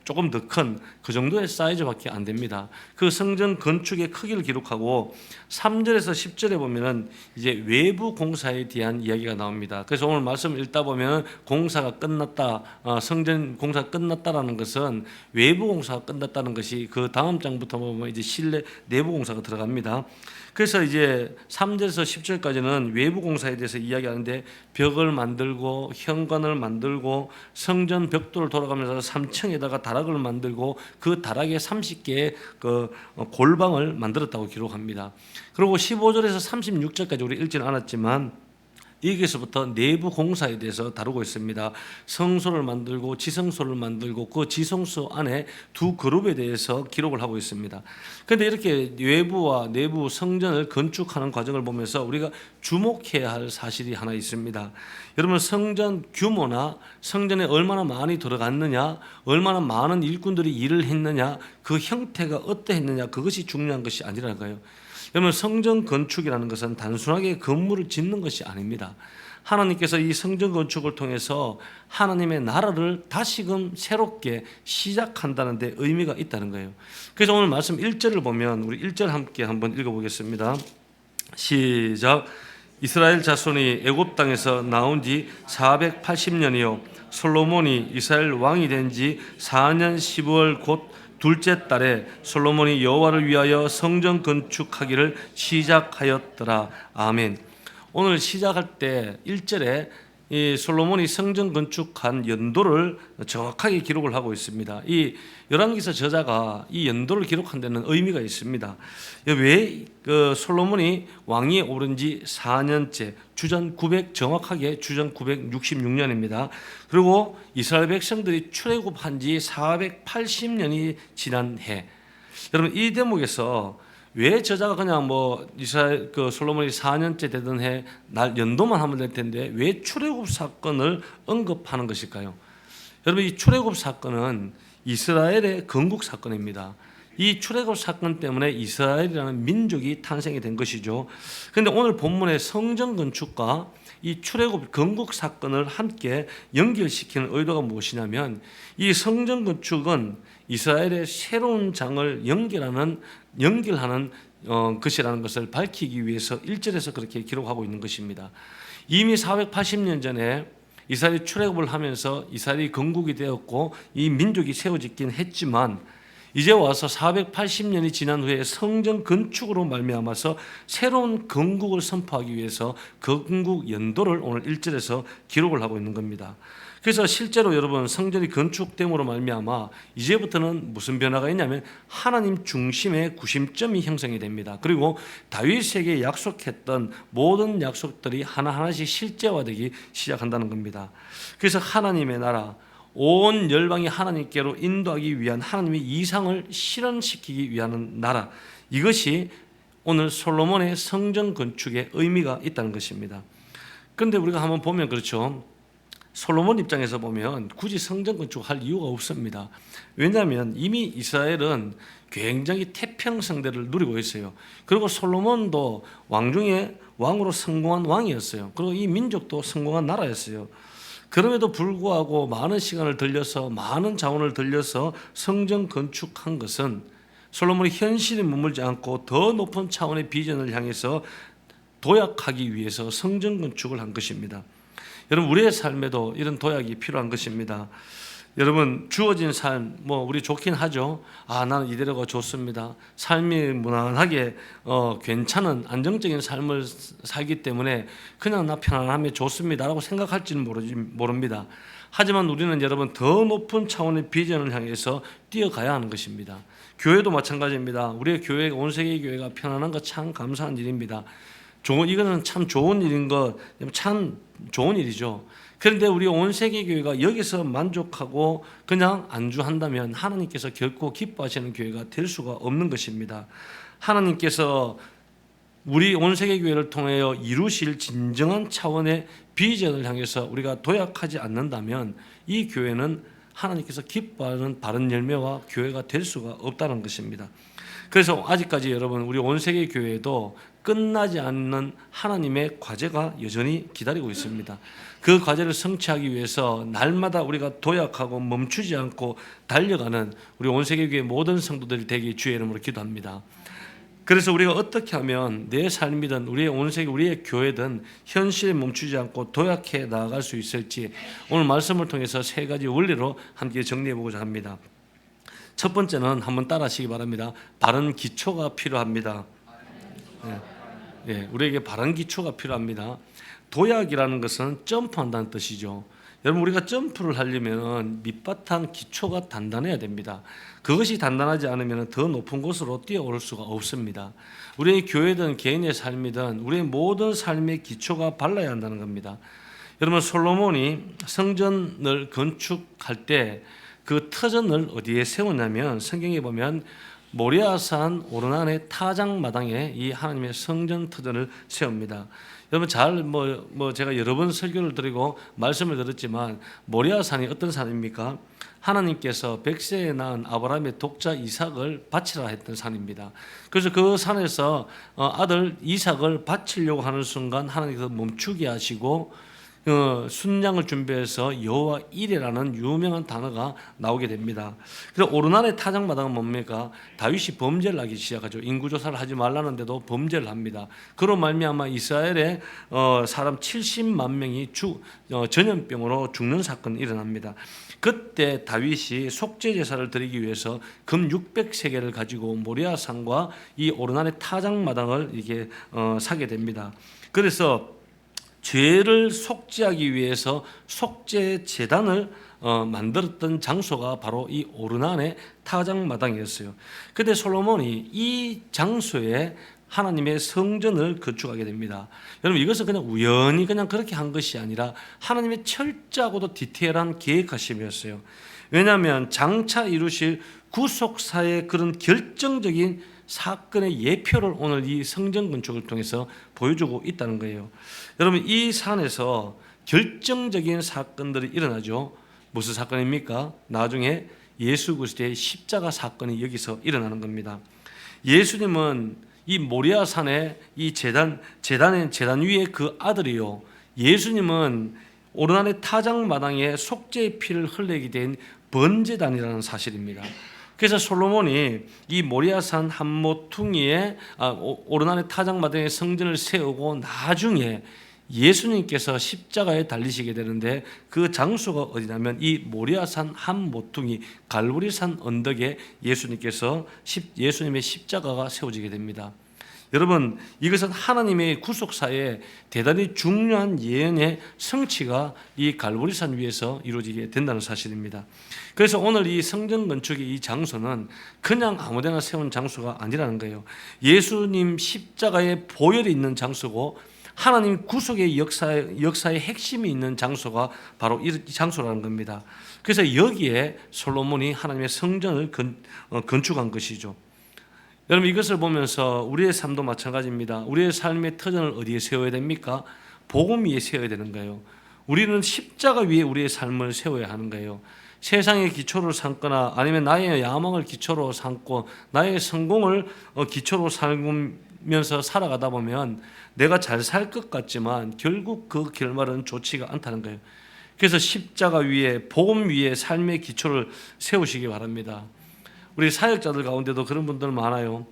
S3: 조금 더 큰 그 정도의 사이즈밖에 안 됩니다. 그 성전 건축의 크기를 기록하고 3절에서 10절에 보면은 이제 외부 공사에 대한 이야기가 나옵니다. 그래서 오늘 말씀을 읽다 보면 공사가 끝났다, 성전 공사 끝났다라는 것은 외부 공사가 끝났다는 것이 그 다음 장부터 보면 이제 실내 내부 공사가 들어갑니다. 그래서 이제 3절에서 10절까지는 외부 공사에 대해서 이야기하는데 벽을 만들고 현관을 만들고 성전 벽돌을 돌아가면서 3층에다가 다락을 만들고 그 다락에 30개의 그 골방을 만들었다고 기록합니다. 그리고 15절에서 36절까지 우리 읽지는 않았지만 여기서부터 내부 공사에 대해서 다루고 있습니다. 성소를 만들고 지성소를 만들고 그 지성소 안에 두 그룹에 대해서 기록을 하고 있습니다. 그런데 이렇게 외부와 내부 성전을 건축하는 과정을 보면서 우리가 주목해야 할 사실이 하나 있습니다. 여러분 성전 규모나 성전에 얼마나 많이 들어갔느냐, 얼마나 많은 일꾼들이 일을 했느냐, 그 형태가 어떠했느냐 그것이 중요한 것이 아니라는 거예요. 여러분 성전 건축이라는 것은 단순하게 건물을 짓는 것이 아닙니다. 하나님께서 이 성전 건축을 통해서 하나님의 나라를 다시금 새롭게 시작한다는 데 의미가 있다는 거예요. 그래서 오늘 말씀 1절을 보면 우리 1절 함께 한번 읽어보겠습니다. 시작. 이스라엘 자손이 애굽 땅에서 나온 지 480년이요 솔로몬이 이스라엘 왕이 된 지 4년 10월 곧 둘째 달에 솔로몬이 여호와를 위하여 성전 건축하기를 시작하였더라. 아멘. 오늘 시작할 때 1절에 이 솔로몬이 성전 건축한 연도를 정확하게 기록을 하고 있습니다. 이 열왕기서 저자가 이 연도를 기록한 데는 의미가 있습니다. 왜 그 솔로몬이 왕위에 오른 지 4년째 주전 900 정확하게 주전 966년입니다. 그리고 이스라엘 백성들이 출애굽한 지 480년이 지난 해. 여러분 이 대목에서 왜 저자가 그냥 뭐 이스라엘 그 솔로몬이 4년째 되던 해 날 연도만 하면 될 텐데 왜 출애굽 사건을 언급하는 것일까요? 여러분 이 출애굽 사건은 이스라엘의 건국 사건입니다. 이 출애굽 사건 때문에 이스라엘이라는 민족이 탄생이 된 것이죠. 그런데 오늘 본문의 성전 건축과 이 출애굽 건국 사건을 함께 연결시키는 의도가 무엇이냐면 이 성전 건축은 이스라엘의 새로운 장을 연결하는 것이라는 것을 밝히기 위해서 1절에서 그렇게 기록하고 있는 것입니다. 이미 480년 전에 이스라엘이 출애굽을 하면서 이스라엘이 건국이 되었고 이 민족이 세워지긴 했지만 이제 와서 480년이 지난 후에 성전 건축으로 말미암아서 새로운 건국을 선포하기 위해서 건국 연도를 오늘 1절에서 기록을 하고 있는 겁니다. 그래서 실제로 여러분 성전이 건축됨으로 말미암아 이제부터는 무슨 변화가 있냐면 하나님 중심의 구심점이 형성이 됩니다. 그리고 다윗에게 약속했던 모든 약속들이 하나하나씩 실제화되기 시작한다는 겁니다. 그래서 하나님의 나라, 온 열방이 하나님께로 인도하기 위한 하나님의 이상을 실현시키기 위한 나라, 이것이 오늘 솔로몬의 성전 건축에 의미가 있다는 것입니다. 그런데 우리가 한번 보면 그렇죠, 솔로몬 입장에서 보면 굳이 성전 건축할 이유가 없습니다. 왜냐하면 이미 이스라엘은 굉장히 태평성대를 누리고 있어요. 그리고 솔로몬도 왕 중에 왕으로 성공한 왕이었어요. 그리고 이 민족도 성공한 나라였어요. 그럼에도 불구하고 많은 시간을 들여서 많은 자원을 들여서 성전 건축한 것은 솔로몬이 현실에 머물지 않고 더 높은 차원의 비전을 향해서 도약하기 위해서 성전 건축을 한 것입니다. 여러분 우리의 삶에도 이런 도약이 필요한 것입니다. 여러분 주어진 삶 우리 좋긴 하죠. 나는 이대로가 좋습니다. 삶이 무난하게 괜찮은 안정적인 삶을 살기 때문에 그냥 나 편안하면 좋습니다라고 생각할지는 모릅니다. 하지만 우리는 여러분 더 높은 차원의 비전을 향해서 뛰어가야 하는 것입니다. 교회도 마찬가지입니다. 우리의 교회, 온 세계 교회가 편안한 것 참 감사한 일입니다. 이거는 참 좋은 일인 것, 참 좋은 일이죠. 그런데 우리 온 세계 교회가 여기서 만족하고 그냥 안주한다면 하나님께서 결코 기뻐하시는 교회가 될 수가 없는 것입니다. 하나님께서 우리 온 세계 교회를 통하여 이루실 진정한 차원의 비전을 향해서 우리가 도약하지 않는다면 이 교회는 하나님께서 기뻐하는 바른 열매와 교회가 될 수가 없다는 것입니다. 그래서 아직까지 여러분 우리 온 세계 교회도 끝나지 않는 하나님의 과제가 여전히 기다리고 있습니다. 그 과제를 성취하기 위해서 날마다 우리가 도약하고 멈추지 않고 달려가는 우리 온 세계 교회 모든 성도들이 되기 주의 이름으로 기도합니다. 그래서 우리가 어떻게 하면 내 삶이든 우리의 온 세계 우리의 교회든 현실에 멈추지 않고 도약해 나아갈 수 있을지 오늘 말씀을 통해서 세 가지 원리로 함께 정리해 보고자 합니다. 첫 번째는 한번 따라하시기 바랍니다. 바른 기초가 필요합니다. 우리에게 바른 기초가 필요합니다. 도약이라는 것은 점프한다는 뜻이죠. 여러분 우리가 점프를 하려면 밑바탕 기초가 단단해야 됩니다. 그것이 단단하지 않으면 더 높은 곳으로 뛰어오를 수가 없습니다. 우리의 교회든 개인의 삶이든 우리의 모든 삶의 기초가 발라야 한다는 겁니다. 여러분 솔로몬이 성전을 건축할 때 그 터전을 어디에 세웠냐면 성경에 보면 모리아산 오르난의 타작마당에 이 하나님의 성전 터전을 세웁니다. 여러분 제가 여러 번 설교를 드리고 말씀을 들었지만 모리아산이 어떤 산입니까? 하나님께서 백세에 낳은 아브라함의 독자 이삭을 바치라 했던 산입니다. 그래서 그 산에서 아들 이삭을 바치려고 하는 순간 하나님께서 멈추게 하시고 순양을 준비해서 여호와 이레라는 유명한 단어가 나오게 됩니다. 그래서 오르난의 타작마당은 뭡니까? 다윗이 범죄를 하기 시작하죠. 인구조사를 하지 말라는데도 범죄를 합니다. 그로 말미암아 이스라엘의 사람 70만 명이 전염병으로 죽는 사건이 일어납니다. 그때 다윗이 속죄 제사를 드리기 위해서 금 600세겔을 가지고 모리아산과 이 오르난의 타작마당을 이렇게 사게 됩니다. 그래서 죄를 속죄하기 위해서 속죄 제단을 만들었던 장소가 바로 이 오르난의 타작마당이었어요. 그런데 솔로몬이 이 장소에 하나님의 성전을 건축하게 됩니다. 여러분 이것은 그냥 우연히 그냥 그렇게 한 것이 아니라 하나님의 철저하고도 디테일한 계획하심이었어요. 왜냐하면 장차 이루실 구속사의 그런 결정적인 사건의 예표를 오늘 이 성전 건축을 통해서 보여주고 있다는 거예요. 여러분 이 산에서 결정적인 사건들이 일어나죠. 무슨 사건입니까? 나중에 예수 그리스도의 십자가 사건이 여기서 일어나는 겁니다. 예수님은 이 모리아산의 이 재단 위에 그 아들이요. 예수님은 오르난의 타작마당에 속죄의 피를 흘리게 된 번제단이라는 사실입니다. 그래서 솔로몬이 이 모리아산 한모퉁이에 오르난의 타작마당에 성전을 세우고 나중에 예수님께서 십자가에 달리시게 되는데 그 장소가 어디냐면 이 모리아산 한 모퉁이 갈보리산 언덕에 예수님의 십자가가 세워지게 됩니다. 여러분, 이것은 하나님의 구속사에 대단히 중요한 예언의 성취가 이 갈보리산 위에서 이루어지게 된다는 사실입니다. 그래서 오늘 이 성전 건축의 이 장소는 그냥 아무데나 세운 장소가 아니라는 거예요. 예수님 십자가의 보혈이 있는 장소고 하나님 구속의 역사의 핵심이 있는 장소가 바로 이 장소라는 겁니다. 그래서 여기에 솔로몬이 하나님의 성전을 건축한 것이죠. 여러분, 이것을 보면서 우리의 삶도 마찬가지입니다. 우리의 삶의 터전을 어디에 세워야 됩니까? 복음 위에 세워야 되는 거예요. 우리는 십자가 위에 우리의 삶을 세워야 하는 거예요. 세상의 기초를 삼거나 아니면 나의 야망을 기초로 삼고 나의 성공을 기초로 살면서 살아가다 보면 내가 잘 살 것 같지만 결국 그 결말은 좋지가 않다는 거예요. 그래서 십자가 위에 복음 위에 삶의 기초를 세우시기 바랍니다. 우리 사역자들 가운데도 그런 분들 많아요.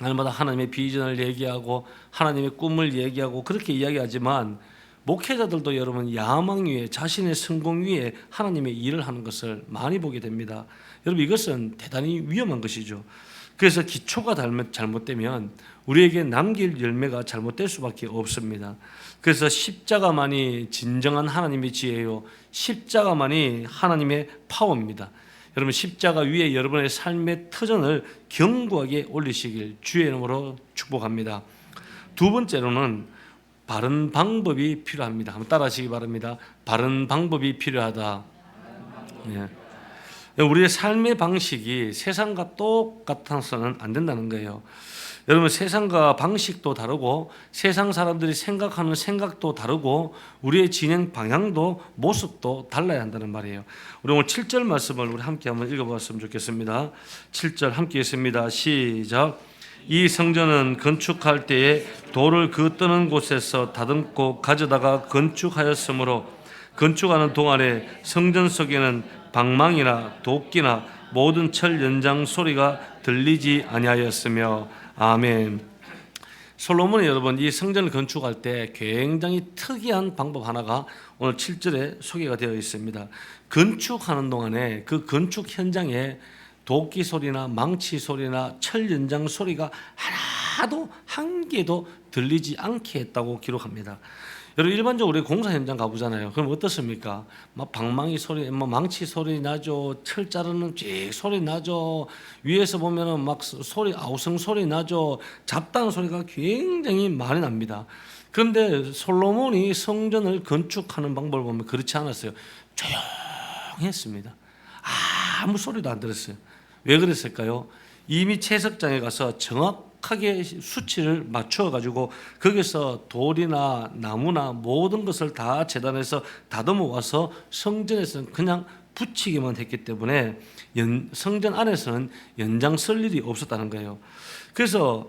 S3: 날마다 하나님의 비전을 얘기하고 하나님의 꿈을 얘기하고 그렇게 이야기하지만 목회자들도 여러분 야망 위에 자신의 성공 위에 하나님의 일을 하는 것을 많이 보게 됩니다. 여러분, 이것은 대단히 위험한 것이죠. 그래서 기초가 잘못되면 우리에게 남길 열매가 잘못될 수밖에 없습니다. 그래서 십자가만이 진정한 하나님의 지혜요, 십자가만이 하나님의 파워입니다. 여러분, 십자가 위에 여러분의 삶의 터전을 견고하게 올리시길 주의 이름으로 축복합니다. 두 번째로는 바른 방법이 필요합니다. 한번 따라하시기 바랍니다. 바른 방법이 필요하다. 예. 우리의 삶의 방식이 세상과 똑같아서는 안 된다는 거예요. 여러분, 세상과 방식도 다르고 세상 사람들이 생각하는 생각도 다르고 우리의 진행 방향도 모습도 달라야 한다는 말이에요. 우리 오늘 7절 말씀을 우리 함께 한번 읽어봤으면 좋겠습니다. 7절 함께 읽습니다. 시작. 이 성전은 건축할 때에 돌을 그 뜨는 곳에서 다듬고 가져다가 건축하였으므로 건축하는 동안에 성전 속에는 방망이나 도끼나 모든 철 연장 소리가 들리지 아니하였으며. 아멘. 솔로몬이 여러분 이 성전을 건축할 때 굉장히 특이한 방법 하나가 오늘 7절에 소개가 되어 있습니다. 건축하는 동안에 그 건축 현장에 도끼 소리나 망치 소리나 철 연장 소리가 하나도 한 개도 들리지 않게 했다고 기록합니다. 여러분, 일반적으로 우리 공사 현장 가보잖아요. 그럼 어떻습니까? 막 방망이 소리, 망치 소리 나죠. 철 자르는 쥐 소리 나죠. 위에서 보면은 막 소리, 아우성 소리 나죠. 잡다는 소리가 굉장히 많이 납니다. 그런데 솔로몬이 성전을 건축하는 방법을 보면 그렇지 않았어요. 조용했습니다. 아무 소리도 안 들었어요. 왜 그랬을까요? 이미 채석장에 가서 정확하게 수치를 맞춰 가지고 거기서 돌이나 나무나 모든 것을 다 재단해서 다듬어 와서 성전에서는 그냥 붙이기만 했기 때문에 성전 안에서는 연장 쓸 일이 없었다는 거예요. 그래서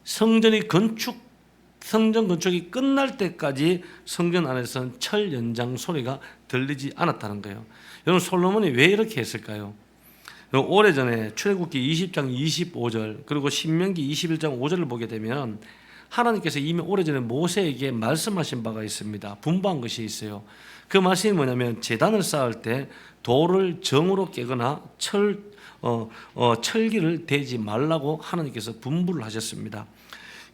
S3: 성전 건축이 끝날 때까지 성전 안에서는 철 연장 소리가 들리지 않았다는 거예요. 여러분, 솔로몬이 왜 이렇게 했을까요? 오래전에 출애굽기 20장 25절 그리고 신명기 21장 5절을 보게 되면 하나님께서 이미 오래전에 모세에게 말씀하신 바가 있습니다. 분부한 것이 있어요. 그 말씀이 뭐냐면 제단을 쌓을 때 돌을 정으로 깨거나 철기를 대지 말라고 하나님께서 분부를 하셨습니다.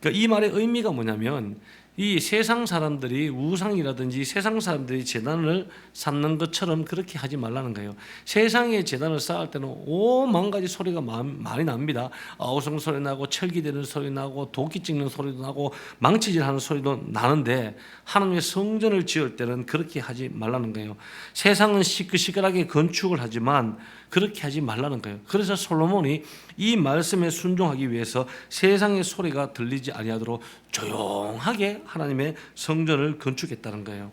S3: 그러니까 이 말의 의미가 뭐냐면 이 세상 사람들이 우상이라든지 세상 사람들이 제단을 쌓는 것처럼 그렇게 하지 말라는 거예요. 세상의 제단을 쌓을 때는 오만 가지 소리가 많이 납니다. 아우성 소리 나고 철기대는 소리 나고 도끼 찍는 소리도 나고 망치질하는 소리도 나는데 하나님의 성전을 지을 때는 그렇게 하지 말라는 거예요. 세상은 시끌시끌하게 건축을 하지만 그렇게 하지 말라는 거예요. 그래서 솔로몬이 이 말씀에 순종하기 위해서 세상의 소리가 들리지 아니하도록 조용하게 하나님의 성전을 건축했다는 거예요.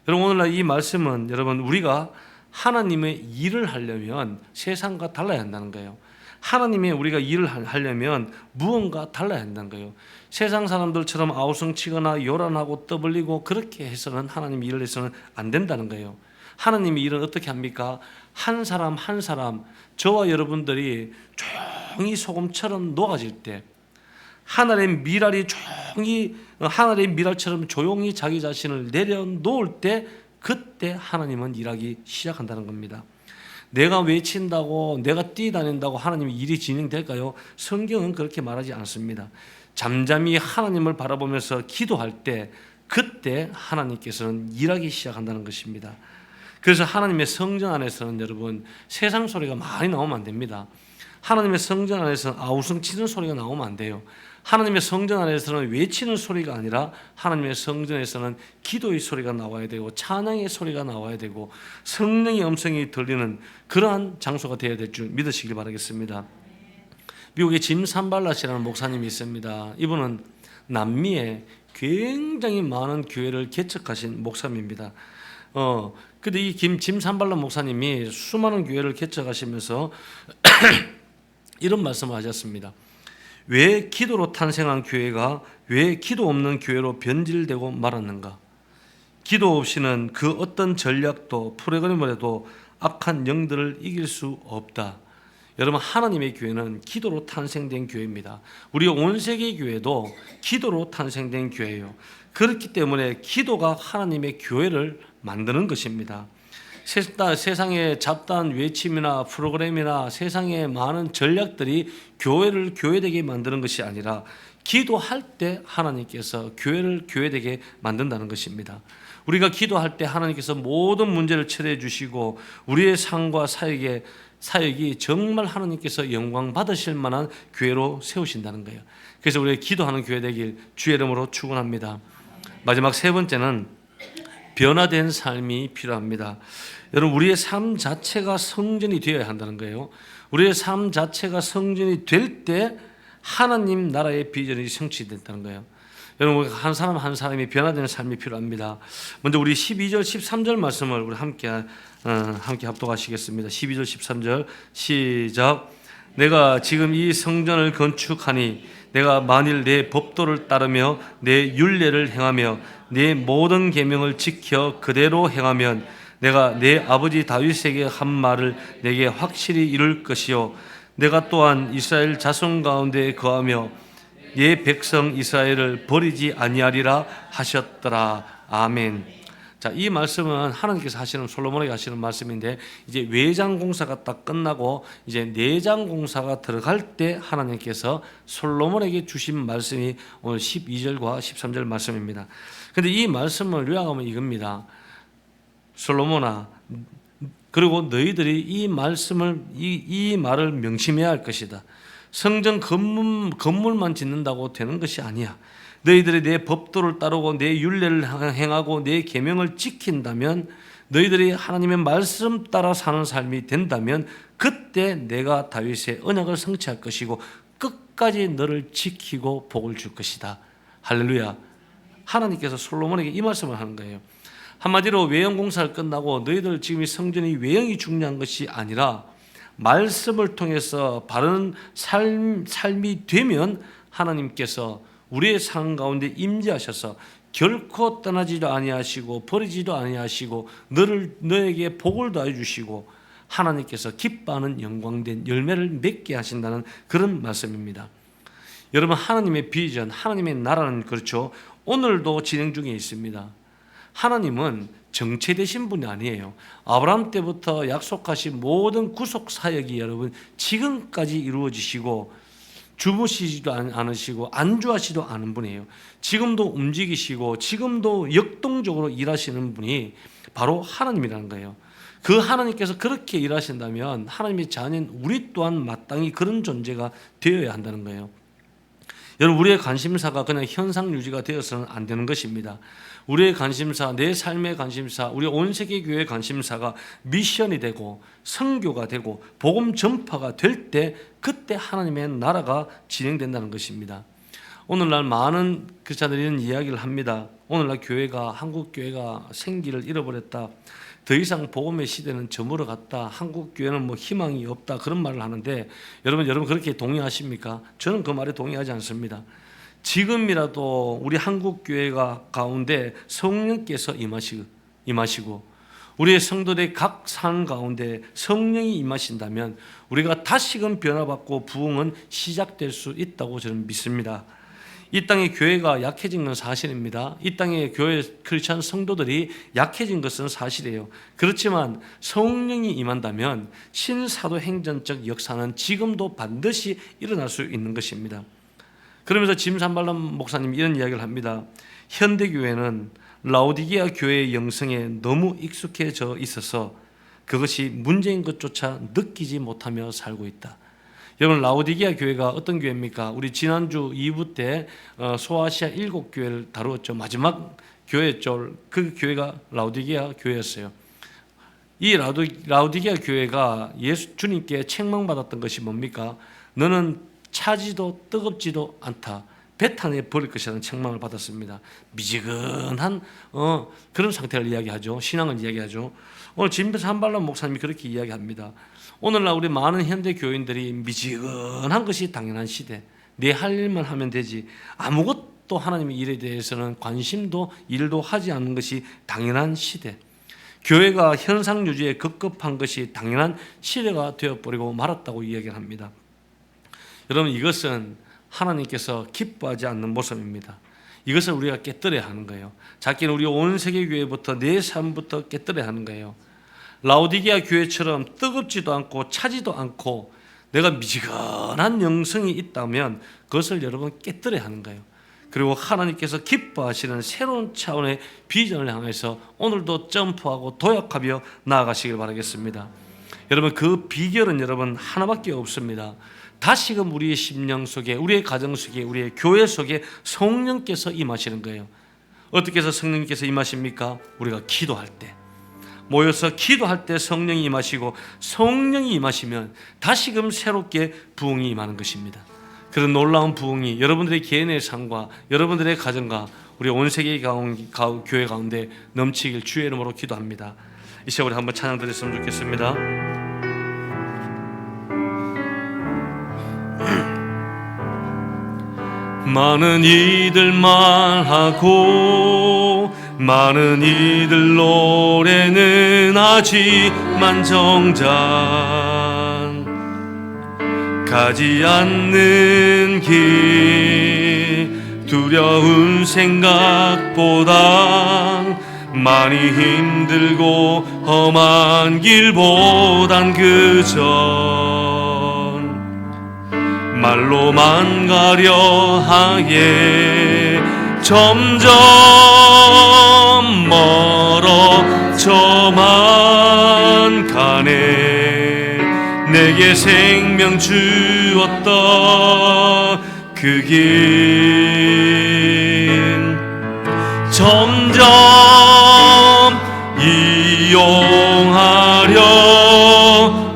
S3: 여러분, 오늘날 이 말씀은 여러분 우리가 하나님의 일을 하려면 세상과 달라야 한다는 거예요. 하나님의 우리가 일을 하려면 무언가 달라야 한다는 거예요. 세상 사람들처럼 아우성치거나 요란하고 떠벌리고 그렇게 해서는 하나님 일을 해서는 안 된다는 거예요. 하나님의 일은 어떻게 합니까? 한 사람 한 사람, 저와 여러분들이 조용히 소금처럼 녹아질 때, 하늘의 미랄이 조용히 하늘의 미랄처럼 조용히 자기 자신을 내려놓을 때 그때 하나님은 일하기 시작한다는 겁니다. 내가 외친다고 내가 뛰어다닌다고 하나님의 일이 진행될까요? 성경은 그렇게 말하지 않습니다. 잠잠히 하나님을 바라보면서 기도할 때 그때 하나님께서는 일하기 시작한다는 것입니다. 그래서 하나님의 성전 안에서는 여러분 세상 소리가 많이 나오면 안 됩니다. 하나님의 성전 안에서는 아우성 치는 소리가 나오면 안 돼요. 하나님의 성전 안에서는 외치는 소리가 아니라 하나님의 성전에서는 기도의 소리가 나와야 되고 찬양의 소리가 나와야 되고 성령의 음성이 들리는 그러한 장소가 되어야 될 줄 믿으시길 바라겠습니다. 미국에 짐 산발랏이라는 목사님이 있습니다. 이분은 남미에 굉장히 많은 교회를 개척하신 목사님입니다. 근데 이 짐 산발랏 목사님이 수많은 교회를 개척하시면서 이런 말씀을 하셨습니다. 왜 기도로 탄생한 교회가 왜 기도 없는 교회로 변질되고 말았는가? 기도 없이는 그 어떤 전략도 프로그램을 해도 악한 영들을 이길 수 없다. 여러분, 하나님의 교회는 기도로 탄생된 교회입니다. 우리 온 세계 교회도 기도로 탄생된 교회예요. 그렇기 때문에 기도가 하나님의 교회를 만드는 것입니다. 세상의 잡다한 외침이나 프로그램이나 세상의 많은 전략들이 교회를 교회되게 만드는 것이 아니라 기도할 때 하나님께서 교회를 교회되게 만든다는 것입니다. 우리가 기도할 때 하나님께서 모든 문제를 처리해 주시고 우리의 삶과 사역이 정말 하나님께서 영광 받으실 만한 교회로 세우신다는 거예요. 그래서 우리가 기도하는 교회 되길 주의 이름으로 축원합니다. 마지막 세 번째는 변화된 삶이 필요합니다. 여러분, 우리의 삶 자체가 성전이 되어야 한다는 거예요. 우리의 삶 자체가 성전이 될 때 하나님 나라의 비전이 성취된다는 거예요. 여러분, 한 사람 한 사람이 변화되는 삶이 필요합니다. 먼저 우리 12절 13절 말씀을 우리 함께 합독하시겠습니다. 12절 13절 시작. 내가 지금 이 성전을 건축하니 내가 만일 내 법도를 따르며 내 율례를 행하며 내 모든 계명을 지켜 그대로 행하면 내가 내 아버지 다윗에게 한 말을 내게 확실히 이룰 것이요 내가 또한 이스라엘 자손 가운데 거하며 예 백성 이스라엘을 버리지 아니하리라 하셨더라. 아멘. 자, 이 말씀은 하나님께서 하시는 솔로몬에게 하시는 말씀인데 이제 외장 공사가 딱 끝나고 이제 내장 공사가 들어갈 때 하나님께서 솔로몬에게 주신 말씀이 오늘 12절과 13절 말씀입니다. 근데 이 말씀을 요약하면 이겁니다. 솔로몬아, 그리고 너희들이 이 말씀을 이 말을 명심해야 할 것이다. 성전 건물만 짓는다고 되는 것이 아니야. 너희들이 내 법도를 따르고 내 율례를 행하고 내 계명을 지킨다면 너희들이 하나님의 말씀 따라 사는 삶이 된다면 그때 내가 다윗의 언약을 성취할 것이고 끝까지 너를 지키고 복을 줄 것이다. 할렐루야. 하나님께서 솔로몬에게 이 말씀을 하는 거예요. 한마디로 외형 공사를 끝나고 너희들 지금 이 성전이 외형이 중요한 것이 아니라 말씀을 통해서 바른 삶이 되면 하나님께서 우리의 삶 가운데 임재하셔서 결코 떠나지도 아니하시고 버리지도 아니하시고 너에게 복을 더해 주시고 하나님께서 기뻐하는 영광된 열매를 맺게 하신다는 그런 말씀입니다. 여러분, 하나님의 비전, 하나님의 나라는 그렇죠. 오늘도 진행 중에 있습니다. 하나님은 정체되신 분이 아니에요. 아브라함 때부터 약속하신 모든 구속 사역이 여러분 지금까지 이루어지시고 주무시지도 않으시고 안주하시도 않은 분이에요. 지금도 움직이시고 지금도 역동적으로 일하시는 분이 바로 하나님이라는 거예요. 그 하나님께서 그렇게 일하신다면 하나님의 자녀인 우리 또한 마땅히 그런 존재가 되어야 한다는 거예요. 여러분, 우리의 관심사가 그냥 현상 유지가 되어서는 안 되는 것입니다. 우리의 관심사, 내 삶의 관심사, 우리 온 세계 교회의 관심사가 미션이 되고 선교가 되고 복음 전파가 될 때 그때 하나님의 나라가 진행된다는 것입니다. 오늘날 많은 크리스찬들이 이런 이야기를 합니다. 오늘날 교회가, 한국 교회가 생기를 잃어버렸다. 더 이상 복음의 시대는 저물어 갔다. 한국 교회는 뭐 희망이 없다. 그런 말을 하는데 여러분 그렇게 동의하십니까? 저는 그 말에 동의하지 않습니다. 지금이라도 우리 한국 교회가 가운데 성령께서 임하시고 우리의 성도들의 각 산 가운데 성령이 임하신다면 우리가 다시금 변화받고 부흥은 시작될 수 있다고 저는 믿습니다. 이 땅의 교회가 약해진 건 사실입니다. 이 땅의 교회 크리스찬 성도들이 약해진 것은 사실이에요. 그렇지만 성령이 임한다면 신사도행전적 역사는 지금도 반드시 일어날 수 있는 것입니다. 그러면서 짐 산발람 목사님이 이런 이야기를 합니다. 현대교회는 라오디게아 교회의 영성에 너무 익숙해져 있어서 그것이 문제인 것조차 느끼지 못하며 살고 있다. 여러분, 라오디게아 교회가 어떤 교회입니까? 우리 지난주 2부 때 소아시아 7교회를 다루었죠. 마지막 교회였죠. 그 교회가 라오디게아 교회였어요. 이 라오디게아 교회가 주님께 책망받았던 것이 뭡니까? 너는 차지도 뜨겁지도 않다. 배탄에 버릴 것이라는 책망을 받았습니다. 미지근한 그런 상태를 이야기하죠. 신앙을 이야기하죠. 오늘 짐 산발람 목사님이 그렇게 이야기합니다. 오늘날 우리 많은 현대 교인들이 미지근한 것이 당연한 시대, 내 할 일만 하면 되지 아무것도 하나님의 일에 대해서는 관심도 일도 하지 않는 것이 당연한 시대, 교회가 현상 유지에 급급한 것이 당연한 시대가 되어버리고 말았다고 이야기를 합니다. 여러분, 이것은 하나님께서 기뻐하지 않는 모습입니다. 이것을 우리가 깨뜨려야 하는 거예요. 작게는 우리 온 세계 교회부터 내 삶부터 깨뜨려야 하는 거예요. 라오디게아 교회처럼 뜨겁지도 않고 차지도 않고 내가 미지근한 영성이 있다면 그것을 여러분 깨뜨려야 하는 거예요. 그리고 하나님께서 기뻐하시는 새로운 차원의 비전을 향해서 오늘도 점프하고 도약하며 나아가시길 바라겠습니다. 여러분, 그 비결은 여러분 하나밖에 없습니다. 다시금 우리의 심령 속에, 우리의 가정 속에, 우리의 교회 속에 성령께서 임하시는 거예요. 어떻게 해서 성령께서 임하십니까? 우리가 기도할 때, 모여서 기도할 때 성령이 임하시고, 성령이 임하시면 다시금 새롭게 부흥이 임하는 것입니다. 그런 놀라운 부흥이 여러분들의 개인의 삶과 여러분들의 가정과 우리 온 세계 교회 가운데 넘치길 주의 이름으로 기도합니다. 이 시간 우리 한번 찬양 드렸으면 좋겠습니다. 많은 이들 말하고 많은 이들 노래는 하지만 정작 가지 않는 길, 두려운 생각보다 많이 힘들고 험한 길보단 그저 말로만 가려 하에 점점 멀어져만 가네. 내게 생명 주었던 그 길 점점 이용하려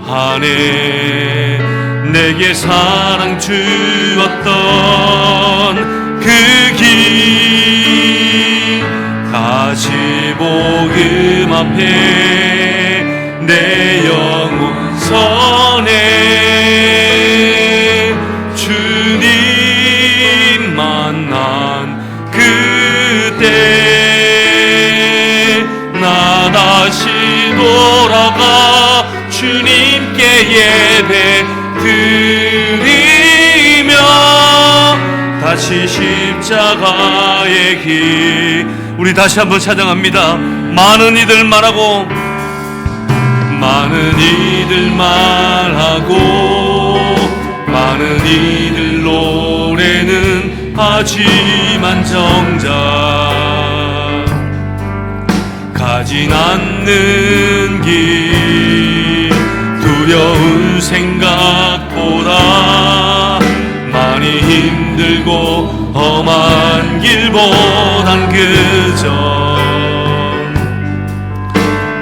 S3: 하네. 내게 사랑 주었던 그 길 다시 복음 앞에 내 영혼 선해. 주님 만난 그때 나 다시 돌아가 주님께 예배 드리며 다시 십자가의 길. 우리 다시 한번 찬양합니다. 많은 이들 말하고 많은 이들 말하고 많은 이들 노래는 하지만 정작 가진 않는 길, 두려운 생각보다 많이 힘들고 험한 길보단 그저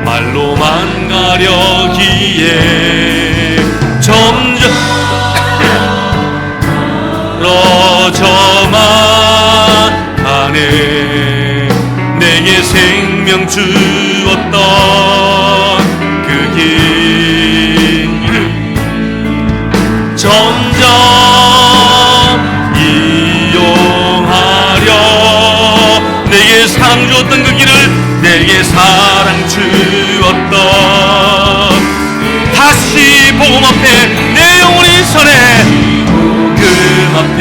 S3: 말로만 가려기에 점점 멀어져만 가네. 내게 생명 주었던 그 길 점점 이용하려 내게 사랑 주었던 그 길을 내게 사랑 주었던 다시 복음 앞에 내 영혼이 서네. 복음 앞에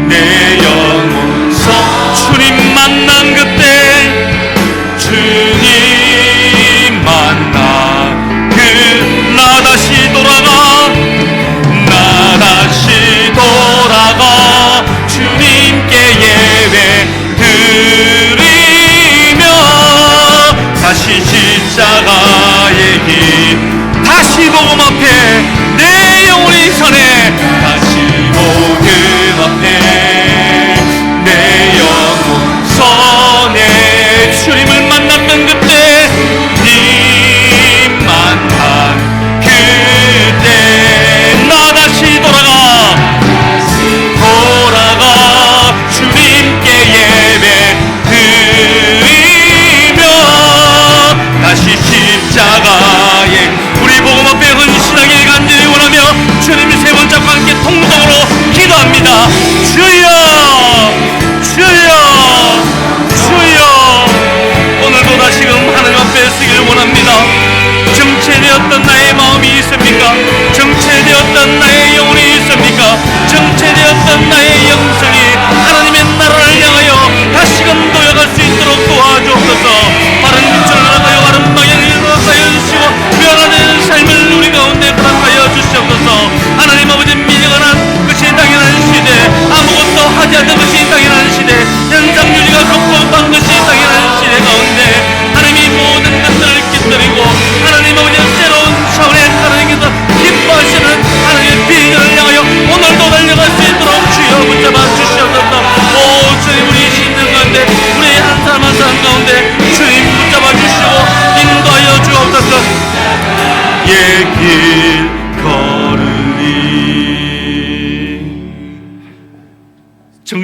S3: 내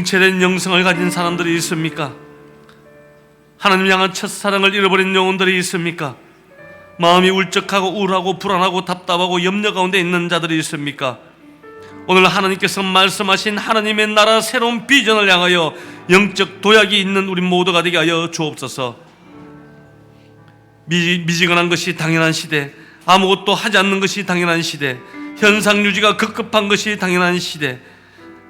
S3: 정체된 영성을 가진 사람들이 있습니까? 하나님 향한 첫사랑을 잃어버린 영혼들이 있습니까? 마음이 울적하고 우울하고 불안하고 답답하고 염려 가운데 있는 자들이 있습니까? 오늘 하나님께서 말씀하신 하나님의 나라 새로운 비전을 향하여 영적 도약이 있는 우리 모두가 되게 하여 주옵소서. 미지근한 것이 당연한 시대, 아무것도 하지 않는 것이 당연한 시대, 현상 유지가 급급한 것이 당연한 시대,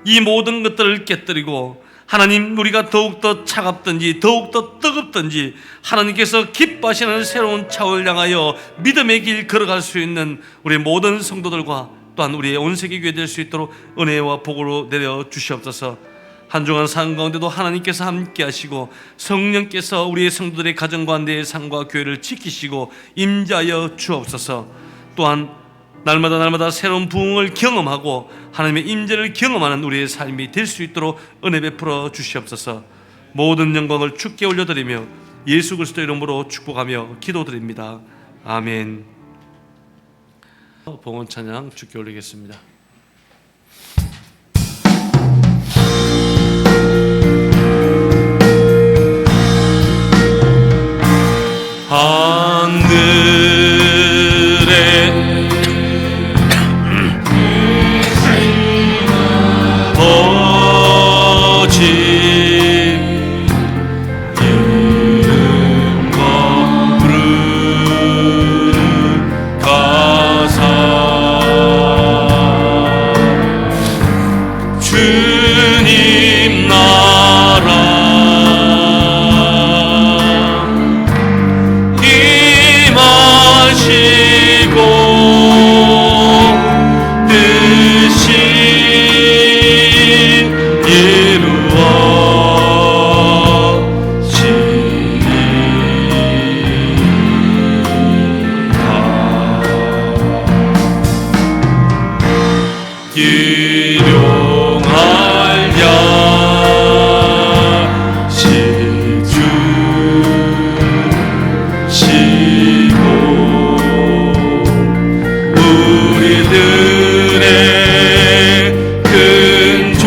S3: 이 모든 것들을 깨뜨리고 하나님, 우리가 더욱더 차갑든지 더욱더 뜨겁든지 하나님께서 기뻐하시는 새로운 차원을 향하여 믿음의 길 걸어갈 수 있는 우리 모든 성도들과 또한 우리의 온 세계 교회 될 수 있도록 은혜와 복으로 내려 주시옵소서. 한 주간 삶 가운데도 하나님께서 함께 하시고 성령께서 우리의 성도들의 가정과 내 삶과 교회를 지키시고 임재하여 주옵소서. 또한 날마다 새로운 부흥을 경험하고 하나님의 임재를 경험하는 우리의 삶이 될 수 있도록 은혜 베풀어 주시옵소서. 모든 영광을 주께 올려드리며 예수 그리스도 이름으로 축복하며 기도드립니다. 아멘. 봉헌 찬양 주께 올리겠습니다. 하늘에 이름과 부르가사 주님 나라 임하시고 뜻이 일용할 야식 주시고 우리들의 큰 죄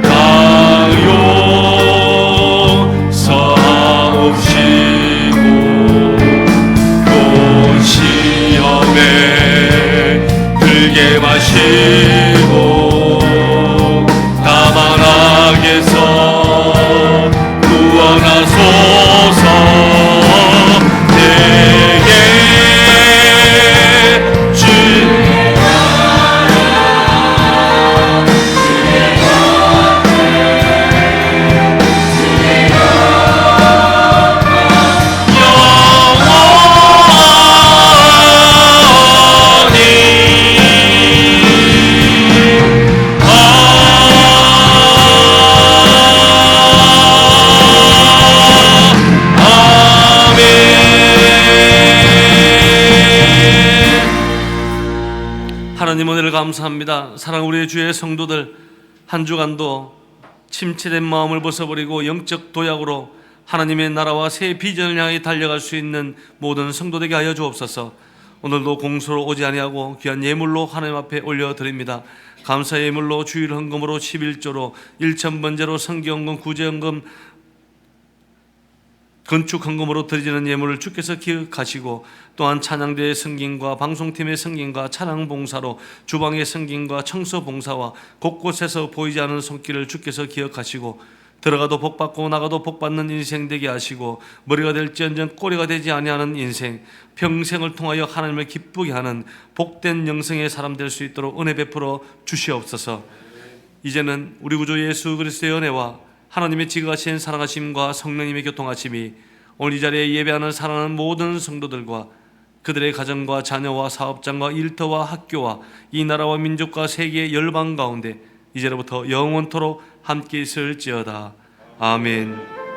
S3: 다 용서하옵시고 또 시험에 들게 마시고 다만 악에서 구원하소서. 내게 하나님 은혜를 감사합니다. 사랑 우리의 주의 성도들, 한 주간도 침체된 마음을 벗어버리고 영적 도약으로 하나님의 나라와 새 비전을 향해 달려갈 수 있는 모든 성도되게 하여 주옵소서. 오늘도 공소로 오지 아니하고 귀한 예물로 하나님 앞에 올려드립니다. 감사 예물로 주일 헌금으로 11조로 1,000번제로 성경헌금, 구제헌금, 건축 헌금으로 드리는 예물을 주께서 기억하시고 또한 찬양대의 성김과 방송팀의 성김과 찬양 봉사로 주방의 성김과 청소 봉사와 곳곳에서 보이지 않는 손길을 주께서 기억하시고 들어가도 복받고 나가도 복받는 인생 되게 하시고 머리가 될지언정 꼬리가 되지 아니하는 인생, 평생을 통하여 하나님을 기쁘게 하는 복된 영생의 사람 될 수 있도록 은혜 베풀어 주시옵소서. 이제는 우리 구주 예수 그리스도의 은혜와 하나님의 지극하신 사랑하심과 성령님의 교통하심이 오늘 이 자리에 예배하는 사랑하는 모든 성도들과 그들의 가정과 자녀와 사업장과 일터와 학교와 이 나라와 민족과 세계의 열방 가운데 이제로부터 영원토록 함께 있을지어다. 아멘.